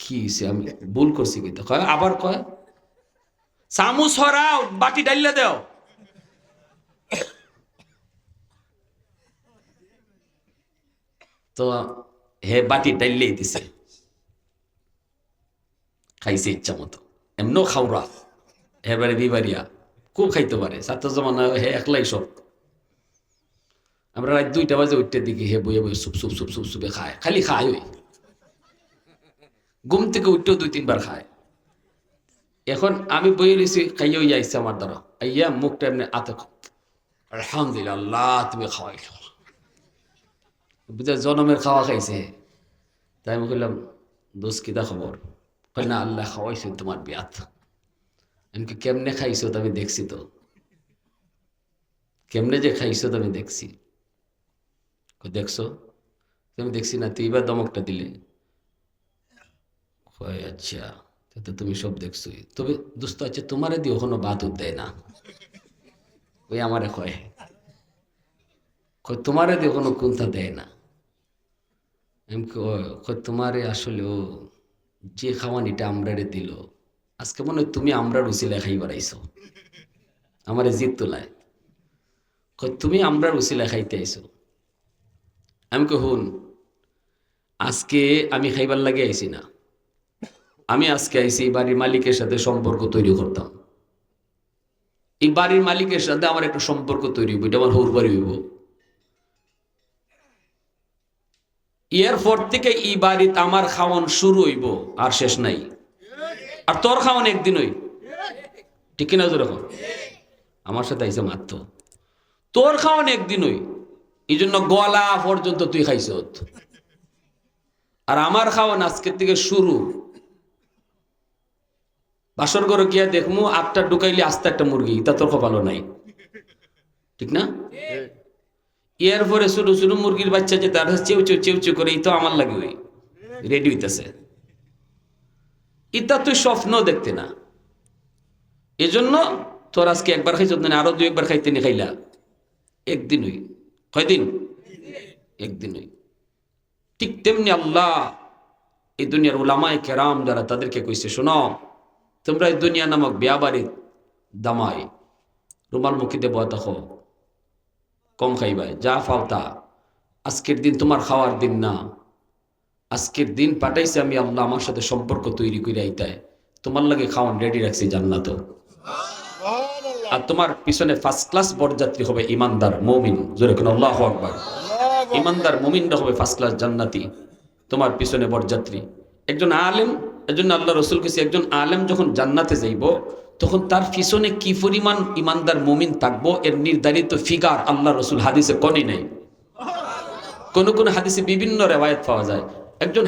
Speaker 1: কি আমি ভুল করছি কি? কয় আবার কয় চামচ হরাও, বাটি ডাইলা দেও। তো হে বাটি ডাইলেই দিছে, খাইছে ইচ্ছা মতো, এমনও খাওয়া। এবারে বিবারিয়া খুব খাইতে পারে, ছাত্র জমানা হে একলাই সব। আমরা রাত 2টা বাজে উঠতে দিকে হে বইয়ে বইয়ে সুপ সুপ সুপ সুপ সুপে খায়, খালি খায়। ওই ঘুম থেকে উঠতেও 2-3 বার খায়। এখন আমি বইয়ে রয়েছি, খাইয়েও যাইছে আমার দ্বারা, আইয়া মুখটা এমনি আতে, আলহামদুলিল্লাহ তুমি খাওয়াই, বুঝে জনমের খাওয়া খাইছে। তাই আমি বললাম, দোষ কিতা খবর? না আল্লাহ খাওয়াইছে তোমার বিয়াত। এমনকি কেমনে খাইছো তো আমি দেখছি, তো কেমনে যে খাইছো তো আমি দেখছি। দেখছো? আমি দেখছি না, তুই এবার দমকটা দিলে। আচ্ছা, তো তুমি সব দেখছোই। তবে দোস্ত আছে তোমারে দিয়ে ওখানে বাত দেয় না, ওই আমারে কয় তোমারে দিয়ে কোনো কুন্থা দেয় না। তোমারে আসলে ও যে খাওয়ানিটা আমরারে দিল, আজকে মনে হয় তুমি আমরা রুচিলা খাইবার আইছো, আমারে জিত তোলায়। তুমি আমরা রুচিলা খাইতে আইছো। আমি হুন, আজকে আমি খাইবার লাগে আইছি না, আমি আজকে আইছি বাড়ির মালিকের সাথে সম্পর্ক তৈরি করতাম। এই বাড়ির মালিকের সাথে আমার একটা সম্পর্ক তৈরি হইব, এটা আমার হৌর বাড়ি হইব। এরপর থেকে এই বাড়িতে আমার খাওয়ান শুরু হইব, আর শেষ নাই। আর তোর খাওয়ান একদিন হই, ঠিক কিনা? যেরকম আমার সাথে আইসে মাত্র, তোর খাওয়ান একদিন হই। এই জন্য গলা পর্যন্ত তুই খাইছ। আর আমার খাওয়ান আজকের থেকে শুরু। বাসর ঘরে গিয়া দেখমু আটটা ঢুকাইলে আস্তে একটা মুরগি, তা তোর কপালও নাই, ঠিক না? এরপরে ছোট ছোট মুরগির বাচ্চা যে তার চেউ চেউ চেউ চেউ করে, এই তো আমার লাগে ওই রেডি হইতেছে। ইতা তুই স্বপ্ন দেখতে না। এজন্য তোর আজকে একবার খাইছ না, আরো 2 একবার খাইতে নি খাইলা, একদিন হই, কয়দিন? একদিন হই। ঠিক তেমনি আল্লাহ এই দুনিয়ার উলামায়ে কেরাম যারা, তাদেরকে কইছে, শোনো তোমরা এই দুনিয়া নামক বিয়াবাড়ি দামাই রুমাল মুখিতে বয়া থাকো, কম খাইবাই, যা ফাওতা। আজকের দিন তোমার খাওয়ার দিন না। আজকের দিন পাঠাইছে আমি আল্লাহ আমার সাথে সম্পর্ক তৈরি করে আইতায়, তোমার লাগে খাওয়ান রেডি রাখছি জান্নাত। আর তোমার পিছনে ফার্স্ট ক্লাস বরযাত্রী হবে ইমানদার মুমিন, জোরে কোন আল্লাহু আকবার। ইমানদার মুমিনরা হবে ফার্স্ট ক্লাস জান্নাতি, তোমার পিছনে বরযাত্রী। একজন আলেম, এজন্য আল্লাহ রসুল কেছে একজন আলেম যখন জান্নাতে যাইব, তখন তার পিছনে কি পরিমাণ ইমানদার মুমিন থাকবো এর নির্ধারিত ফিগার আল্লাহ রসুল হাদিসে কোনই নাই। কোন কোন হাদিসে বিভিন্ন রেওয়ায়েত পাওয়া যায়। একজন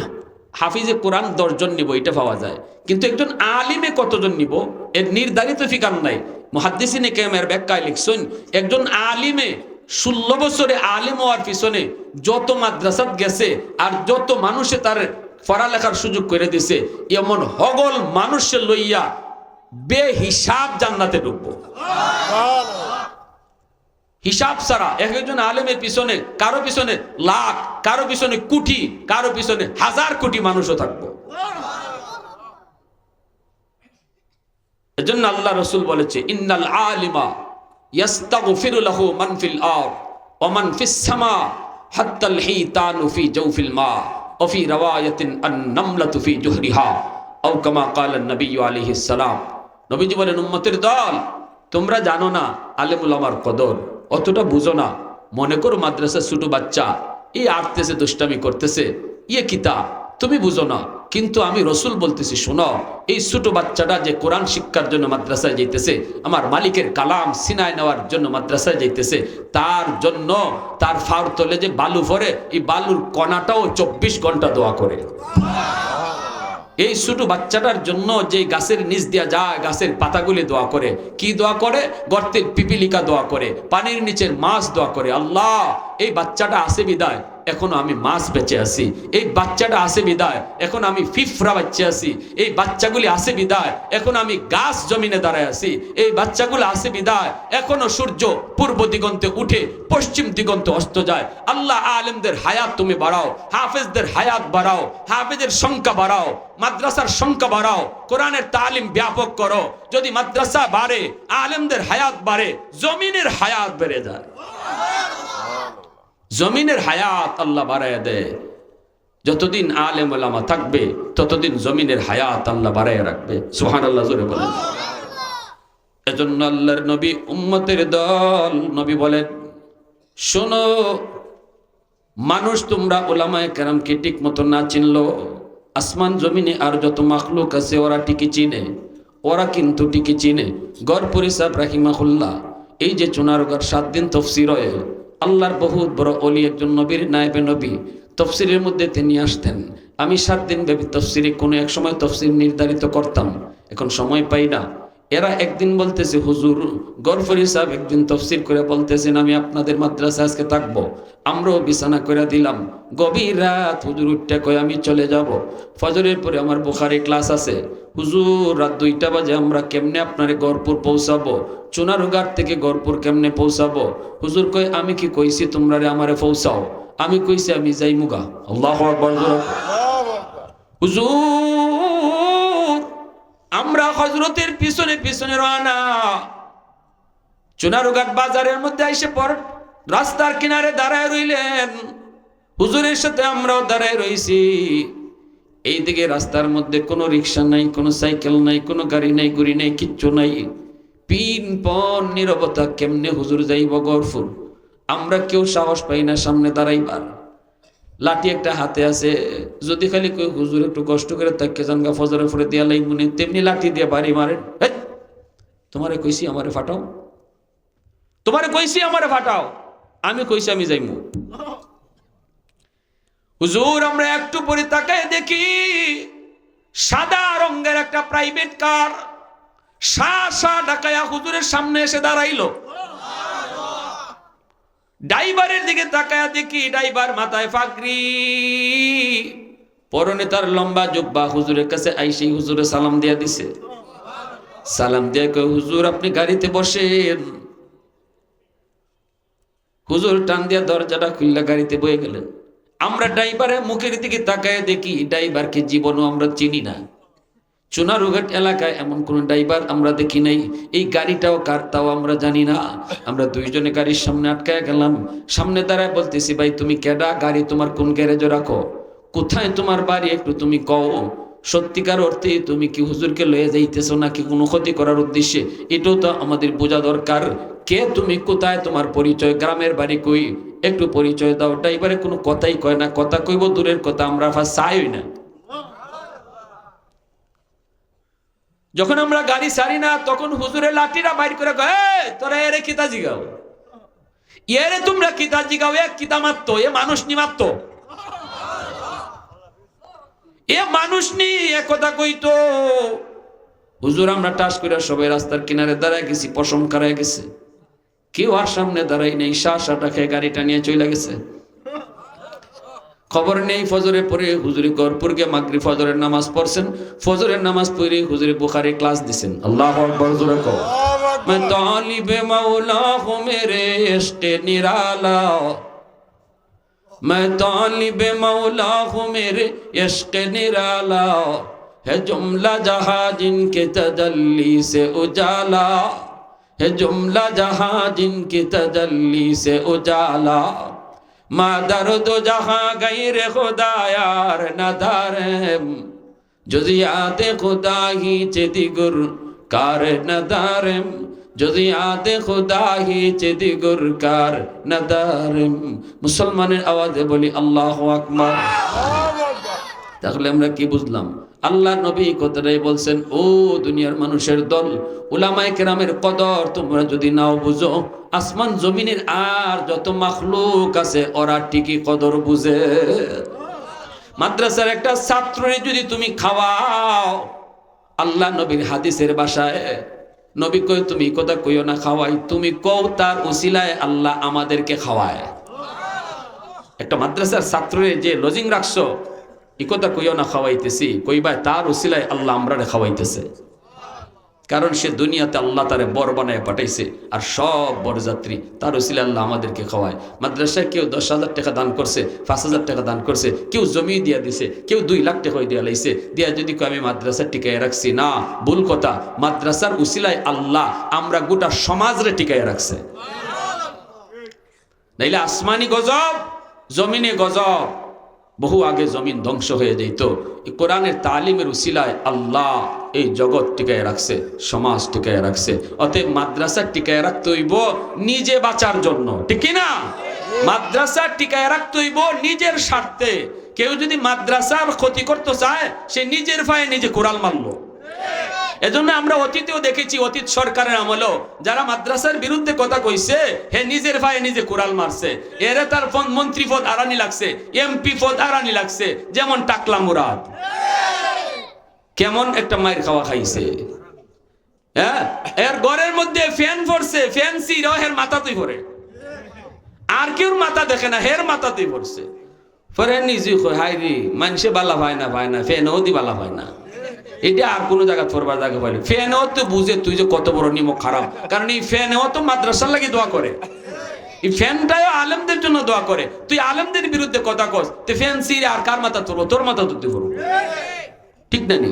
Speaker 1: হাফিজে কোরআন 10 জন নিব, এটা পাওয়া যায়, কিন্তু একজন আলিমে কতজন নিব এর নির্ধারিত ফিগার নাই। মুহাদ্দিসিনে কেরামের ব্যাখ্যায় লিখছেন, একজন আলিমে 16 বছরে আলিম হওয়ার পিছনে যত মাদ্রাসাত গেছে আর যত মানুষে তার পড়ালেখার সুযোগ করে দিছে, এমন হগল মানুষের লইয়া বেহিসাব জান্নাতে ঢুকবো। হিসাব ছাড়া একজন আলেমের পিছনে, কারো পিছনে লাখ, কারো পিছনে কোটি, কারো পিছনে 1000 কোটি মানুষও থাকবো। এজন্য আল্লাহ রাসূল বলেছে, ইন্নাল আলিমা ইয়াস্তাগফিরু লাহু মান ফিল আরদ ওয়া মান ফিস সামা হাত্তাল হিতানু ফি জাওফিল মা ওয়া ফি রাওয়ায়াতিন আন-নামলাতু ফি জুহরিহা আও কামা ক্বালা নবী আলাইহিস সালাম। নবীজি বলেন, উম্মতের দল, তোমরা জানো না আলেম উলামার কদর, অতটা বুঝো না। মনে করো মাদ্রাসার ছোট বাচ্চা এই আটতেছে, দুষ্টামি করতেছে, ইয়ে কিতা, তুমি বুঝো না। কিন্তু আমি রসুল বলতেছি, শোনো, এই ছোট বাচ্চাটা যে কোরআন শিক্ষার জন্য মাদ্রাসায় যাইতেছে, আমার মালিকের কালাম সিনায় নেওয়ার জন্য মাদ্রাসায় যাইতেছে, তার জন্য তার ফার তলে যে বালু ভরে, এই বালুর কণাটাও 24 ঘন্টা দোয়া করে। এই ছোট বাচ্চাটার জন্য যে গাছের নিচ দিয়া যায়, গাছের পাতাগুলি দোয়া করে। কি দোয়া করে? গর্তের পিপিলিকা দোয়া করে, পানির নিচের মাছ দোয়া করে, আল্লাহ এই বাচ্চাটা আছে বিদায় এখনো আমি মাছ বেঁচে আছি, এই বাচ্চাটা আছে বিদায় এখন আমি ফিফরা বেঁচে আছি, এই বাচ্চাগুলি আছে বিদায় এখন আমি গাছ জমিনে দাঁড়ায় আছি, এই বাচ্চাগুলো আছে বিদায় এখনো সূর্য পূর্ব দিগন্তে উঠে পশ্চিম দিগন্তে অস্ত যায়। আল্লাহ আলেমদের হায়াত তুমি বাড়াও, হাফেজদের হায়াত বাড়াও, হাফেজের সংখ্যা বাড়াও, মাদ্রাসার সংখ্যা বাড়াও, কোরআনের তালিম ব্যাপক করো। যদি মাদ্রাসা বাড়ে, আলেমদের হায়াত বাড়ে, জমিনের হায়াত বেড়ে যায়। জমিনের হায়াত আল্লাহ বাড়ায় দেয়। যতদিন আলেম ওলামা থাকবে ততদিন জমিনের হায়াত আল্লাহ বাড়ায় রাখবে। সুবহানাল্লাহ, জোরে বলেন। এজন্য আল্লাহর নবী উম্মতের দল, নবী বলেন, শোনো মানুষ তোমরা উলামায়ে কেরামকে ঠিক মতো না চিনলো, আসমান জমিনে আর যত মাখলুক আছে ওরা ঠিকই চিনে, ওরা কিন্তু ঠিকই চিনে। গড়পুরি সাহেব রাহিমাহুল্লাহ, এই যে চুনারুগার 7 দিন তফসির হয়, আল্লাহর বহুত বড় অলি, একজন নবীর নায়েবে নবী, তফসিরের মধ্যে তিনি আসতেন। আমি 7 দিন ব্যাপী তফসিরে কোনো এক সময় তফসির নির্ধারিত করতাম, এখন সময় পাই না। এরা একদিন বলতেছে, হুজুর গরফরি সাহেব একদিন তফসির করে বলতেছেন আমি আপনাদের মাদ্রাসা আজকে থাকবো। আমরাও বিছানা করে দিলাম, গভীর রাত, হুজুর উঠতে কয় আমি চলে যাব, ফজরের পরে আমার বুখারী ক্লাস আছে, হুজুর রাত 2টা বাজে আমরা কেমনে আপনারে গড়পুর পৌঁছাবো, চুনারুঘাট থেকে গড়পুর কেমনে পৌঁছাবো? হুজুর কয় আমি কি কইছি তোমরা আমারে পৌঁছাও? আমি কইছি আমি যাই মুগা। আল্লাহু আকবার। হুজুর আমরা হযরতের পিছনে পিছনে রওনা, চুনারুঘাট বাজারের মধ্যে এসে পর রাস্তার কিনারে দাঁড়ায় রইলেন, হুজুরের সাথে আমরাও দাঁড়ায় রইছি। এইদিকে রাস্তার মধ্যে কোনো রিক্সা নাই, কোনো সাইকেল নাই, কোনো গাড়ি নাই, গুড়ি নাই, কিচ্ছু নাই, পিনপন নীরবতা। কেমনে হুজুর যাইব গড়পুর? আমরা কেউ সাহস পাই না সামনে দাঁড়াইবার। লাঠি একটা হাতে আছে, যদি খালি কই হুজুর একটু কষ্ট করে তাকে জানগা ফজরে ফরে দিয়া লাইমুনি, তেমনি লাঠি দিয়ে বাড়ি মারেন। তোমারে কইছি আমারে ফাটাও, তোমারে কইছি আমারে ফাটাও। আমি কইছি আমি যাইমু। হুজুর আমরা একটু পরে তাকায় দেখি সাদা রঙের একটা প্রাইভেট কার শা ঢাকায়া হুজুরের সামনে এসে দাঁড়াইলো। ড্রাইভারের দিকে তাকায়া দেখি ড্রাইভার মাথায় পাগড়ি, পরনে তার লম্বা জুব্বা। হুজুরের কাছে আইসি হুজুরে সালাম দিয়া দিছে। সালাম দিয়ে কয় হুজুর আপনি গাড়িতে বসেন। হুজুর টান দিয়া দরজাটা খুললা গাড়িতে বয়ে গেলেন। আমরা ড্রাইভারের মুখের দিকে তাকায় দেখি ড্রাইভারকে জীবনও আমরা চিনি না। চুনারুঘাট এলাকায় এমন কোন ড্রাইভার আমরা দেখি নাই। এই গাড়িটাও কার তাও আমরা জানি না। আমরা দুইজনে গাড়ির সামনে আটকায় গেলাম। সামনে দাঁড়ায় বলতেছি ভাই তুমি কেডা, গাড়ি তোমার কোন গ্যারেজে রাখো, কোথায় তোমার বাড়ি একটু তুমি কও। সত্যিকার অর্থে তুমি কি হুজুরকে লয়ে যাইতেছো নাকি কোনো ক্ষতি করার উদ্দেশ্যে, এটাও তো আমাদের বোঝা দরকার। কে তুমি, কোথায় তোমার পরিচয়, গ্রামের বাড়ি কই, একটু পরিচয় দাও। ড্রাইভারে কোনো কথাই কয় না, কথা কইব দূরের কথা, আমরা চাই না। যখন আমরা গাড়ি ছাড়ি না তখন হুজুরের লাঠিটা বাইর করে কয় তোরা এরে কিতা জিগাও, এরে তোমরা কিতা জিগাও, এ কিতা মারতো, এ মানুষ নি মারতো, এ মানুষ নি, এ কথা কইতো। হুজুর আমরা টাস করে সবাই রাস্তার কিনারে দাঁড়ায় গেছি, পশম কারায় গেছে, কেউ আর সামনে দাঁড়াই নেই। শাটা খেয়ে গাড়িটা নিয়ে চলে গেছে। খবর নেই ফজরে পরে হুজুরি গরপুর গিয়ে মাগরিব ফজরের নামাজ পড়ছেন। ফজরের নামাজ পড়ে হুজুরি বুখারী ক্লাস দিছেন। আল্লাহু আকবার জোরে কও। मैं तालिब मौला हूँ मेरे इश्क निराला, मैं तालिब मौला हूँ मेरे इश्क निराला, है जुमला जहां जिनके तजल्ली से उजाला, है जुमला जहां जिनके तजल्ली से उजाला, मा दर्द जहां गैर खुदा यार नदारम, जुज़ियात खुदा ही चेदिगुर कार नदारम, जुज़ियात खुदा ही चेदिगुर कार नदारम। মুসলমানের আওয়াজে বলি আল্লাহু আকবার। তাহলে আমরা কি বুঝলাম? আল্লাহ নবী কথাটাই বলছেন, ও দুনিয়ার মানুষের দল, উলামায়ে কেরামের কদর তোমরা যদি নাও বুঝো, আসমান জমিনের আর যত মাখলুক আছে ওরা ঠিকই কদর বুঝে। মাদ্রাসার একটা ছাত্ররে যদি তুমি খাওয়াও, আল্লাহ নবীর হাদিসের ভাষায় নবী কই তুমি কথা কইও না খাওয়াই, তুমি কও তার উসিলায় আল্লাহ আমাদেরকে খাওয়ায়। একটা মাদ্রাসার ছাত্ররে যে লজিং রাখছো, এই কথা কইও না খাওয়াইতেছি, কইবা তার উসিলায় আল্লাহ আমরারে খাওয়াইতেছে। কারণ সে দুনিয়াতে আল্লাহ তারে বর বানায় পাঠাইছে, আর সব বরযাত্রী তার উসিলায় আল্লাহ আমাদেরকে খাওয়ায়। মাদ্রাসায় কেউ 10,000 টাকা দান করছে, 5,000 টাকা দান করছে, কেউ জমি দিয়া দিছে, কেউ 2 লাখ টাকা দিয়া লাইছে, দিয়া যদি আমি মাদ্রাসার টিকায় রাখছি, না, ভুল কথা। মাদ্রাসার উসিলায় আল্লাহ আমরা গোটা সমাজরে টিকায় রাখছে। নাইলে আসমানি গজব, জমিনে গজব, বহু আগে জমিন ধ্বংস হয়ে যেত। এই কোরআনের তালিমের উসিলায় আল্লাহ এই জগৎ টিকায় রাখছে, সমাজ টিকায় রাখছে। অতএব মাদ্রাসা টিকায় রাখতে হইব নিজে বাঁচার জন্য, ঠিক না? মাদ্রাসা টিকায় রাখতে হইব নিজের স্বার্থে। কেউ যদি মাদ্রাসার ক্ষতি করতে চায়, সে নিজের পায়ে নিজে কোরাল মারলো। এজন্য আমরা অতীতেও দেখেছি, অতীত সরকারের আমলেও যারা মাদ্রাসার বিরুদ্ধে কথা কইছে, হে নিজের ভাই নিজে কুড়াল মারছে। এরা তার মন্ত্রী পদ আরানি লাগছে, এমপি পদ আরানি লাগছে। যেমন টাকলা মুরাদ, কেমন একটা মায়ের খাওয়া খাইছে। হ্যাঁ, এর ঘরের মধ্যে ফ্যান পড়ছে, ফ্যান সিরাও হের মাথাতেই পড়ে, আর কেউ মাথা দেখে না, হের মাথাতেই পড়ছে। পরে নিজে হাই রে, মানুষে বালা পায় না, ফ্যানও দি বালা পায় না। এটা আর কোন জায়গা পড়বার জায়গা পাইলে ফ্যানেও তো বুঝে তুই যে কত বড় নিমক খারাপ। কারণ এই ফ্যানেও তো মাদ্রাসার লাগি দোয়া করে, এই ফ্যানটাও আলেমদের জন্য দোয়া করে। তুই আলেমদের বিরুদ্ধে কথা কস, তুই ফ্যান সিরে আর কার মাথা তুলবো? তোর মাথা তুলতে পারবো, ঠিক না? নি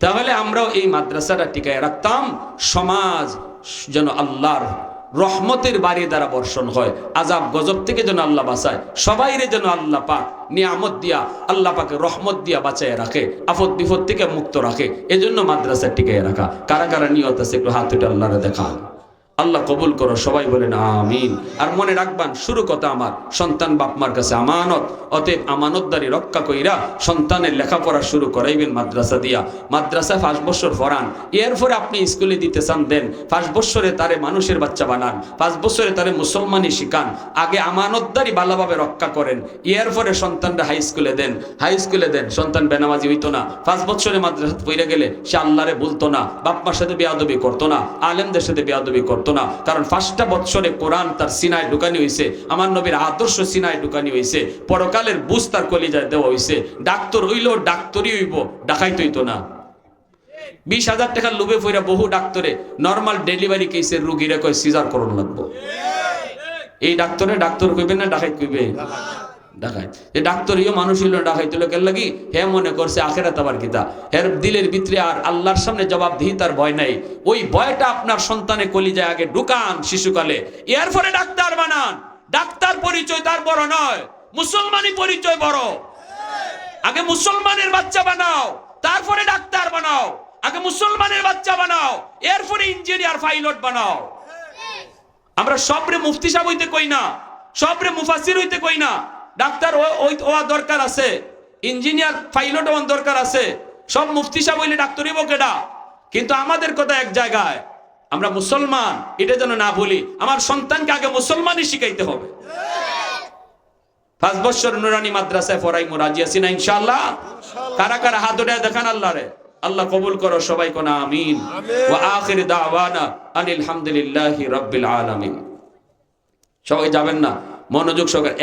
Speaker 1: তাহলে আমরাও এই মাদ্রাসাটা টিকায় রাখতাম, সমাজ যেন আল্লাহর রহমতের বাড়ি দ্বারা বর্ষণ হয়, আজাব গজব থেকে যেন আল্লাহ বাঁচায়, সবাইরে যেন আল্লাহ পাক নিয়ামত দিয়া, আল্লাহ পাকে রহমত দিয়া বাঁচায় রাখে, আফত বিপদ থেকে মুক্ত রাখে। এজন্য মাদ্রাসা টিকায় রাখা। কারা কারা নিয়ত আছে একটু হাত উঠে আল্লাহরে দেখা। আল্লাহ কবুল করো, সবাই বলেন আমিন। আর মনে রাখবেন, শুরু কথা আমার সন্তান বাপ মার কাছে আমানত, অতএব আমানতদারি রক্ষা কইরা সন্তানের লেখাপড়া শুরু করাইবেন মাদ্রাসা দিয়া। মাদ্রাসায় 5 বছর পড়ান, এরপরে আপনি স্কুলে দিতে চান দেন, 5 বছরে তারে মানুষের বাচ্চা বানান, 5 বছরে তারে মুসলমানি শিখান। আগে আমানতদারি ভালোভাবে রক্ষা করেন, এরপরে সন্তানরা হাই স্কুলে দেন। হাই স্কুলে দেন, সন্তান বেনামাজি হইতো না, 5 বছরে মাদ্রাসা পড়ে গেলে সে আল্লাহরে বলতো না, বাপ মার সাথে বেয়াদবি করতো না, আলেমদের সাথে বেয়াদবি করতো না। কারণ 5টা বছরে কোরআন তার সিনায় ঢুকানি হইছে, আমার নবীর আদর্শ সিনায় ঢুকানি হইছে, পরকালের বুঝ তার কলিজায় দেওয়া হইছে। ডাক্তার হইলেও ডাক্তারই হইব, ডাকাইতে হইতো না। 20,000 টাকার লোভে পইরা বহু ডাক্তারে নরমাল ডেলিভারি কেসের রোগীরা কয় সিজার করণ লাগবো। এই ডাক্তারে ডাক্তার কইবে না ডাকাইত কইবে? ডাকাইত। যে ডাক্তারিও মানুষ হইল ডাকাইত লোকের লাগি হে মনে করছে আখেরাত আবার কিতা, এর দিলের ভিতরে আর আল্লাহর সামনে জবাবদিহিতার ভয় নাই। ওই ভয়টা আপনার সন্তানে কলিজায় আগে ঢুকান শিশুকালে, এরপরে ডাক্তার বানান। ডাক্তার পরিচয় তার বড় নয়, মুসলমানি পরিচয় বড়। আগে মুসলমানের বাচ্চা বানাও, তারপরে ডাক্তার বানাও। আগে মুসলমানের বাচ্চা বানাও, এরপরে ইঞ্জিনিয়ার পাইলট বানাও। আমরা সবরে মুফতি সাহেব হইতে কই না, সবরে মুফাসসির হইতে কই না। ডাক্তার হওয়া দরকার আছে, ইঞ্জিনিয়ার পাইলট হওয়ার দরকার আছে, সব মুফতি সাহেব হইলে ডাক্তার হইব কেডা? কিন্তু আমাদের কথা এক জায়গায়, আমরা মুসলমান এটা যেন না ভুলি। আমার সন্তানকে আগে মুসলমানই শিখাইতে হবে। 5 বছর নুরানি মাদ্রাসায় পড়াইমু, রাজি আছি না ইনশাআল্লাহ? কারা কারা হাত উঠায় দেখান আল্লাহরে। আল্লাহ কবুল করো, সবাই কোন আমিন। ওয়া আখির দাওয়ানা আনিল হামদুলিল্লাহি রাব্বিল আলামিন। সবাই যাবেন না, মনোযোগ সহকারে।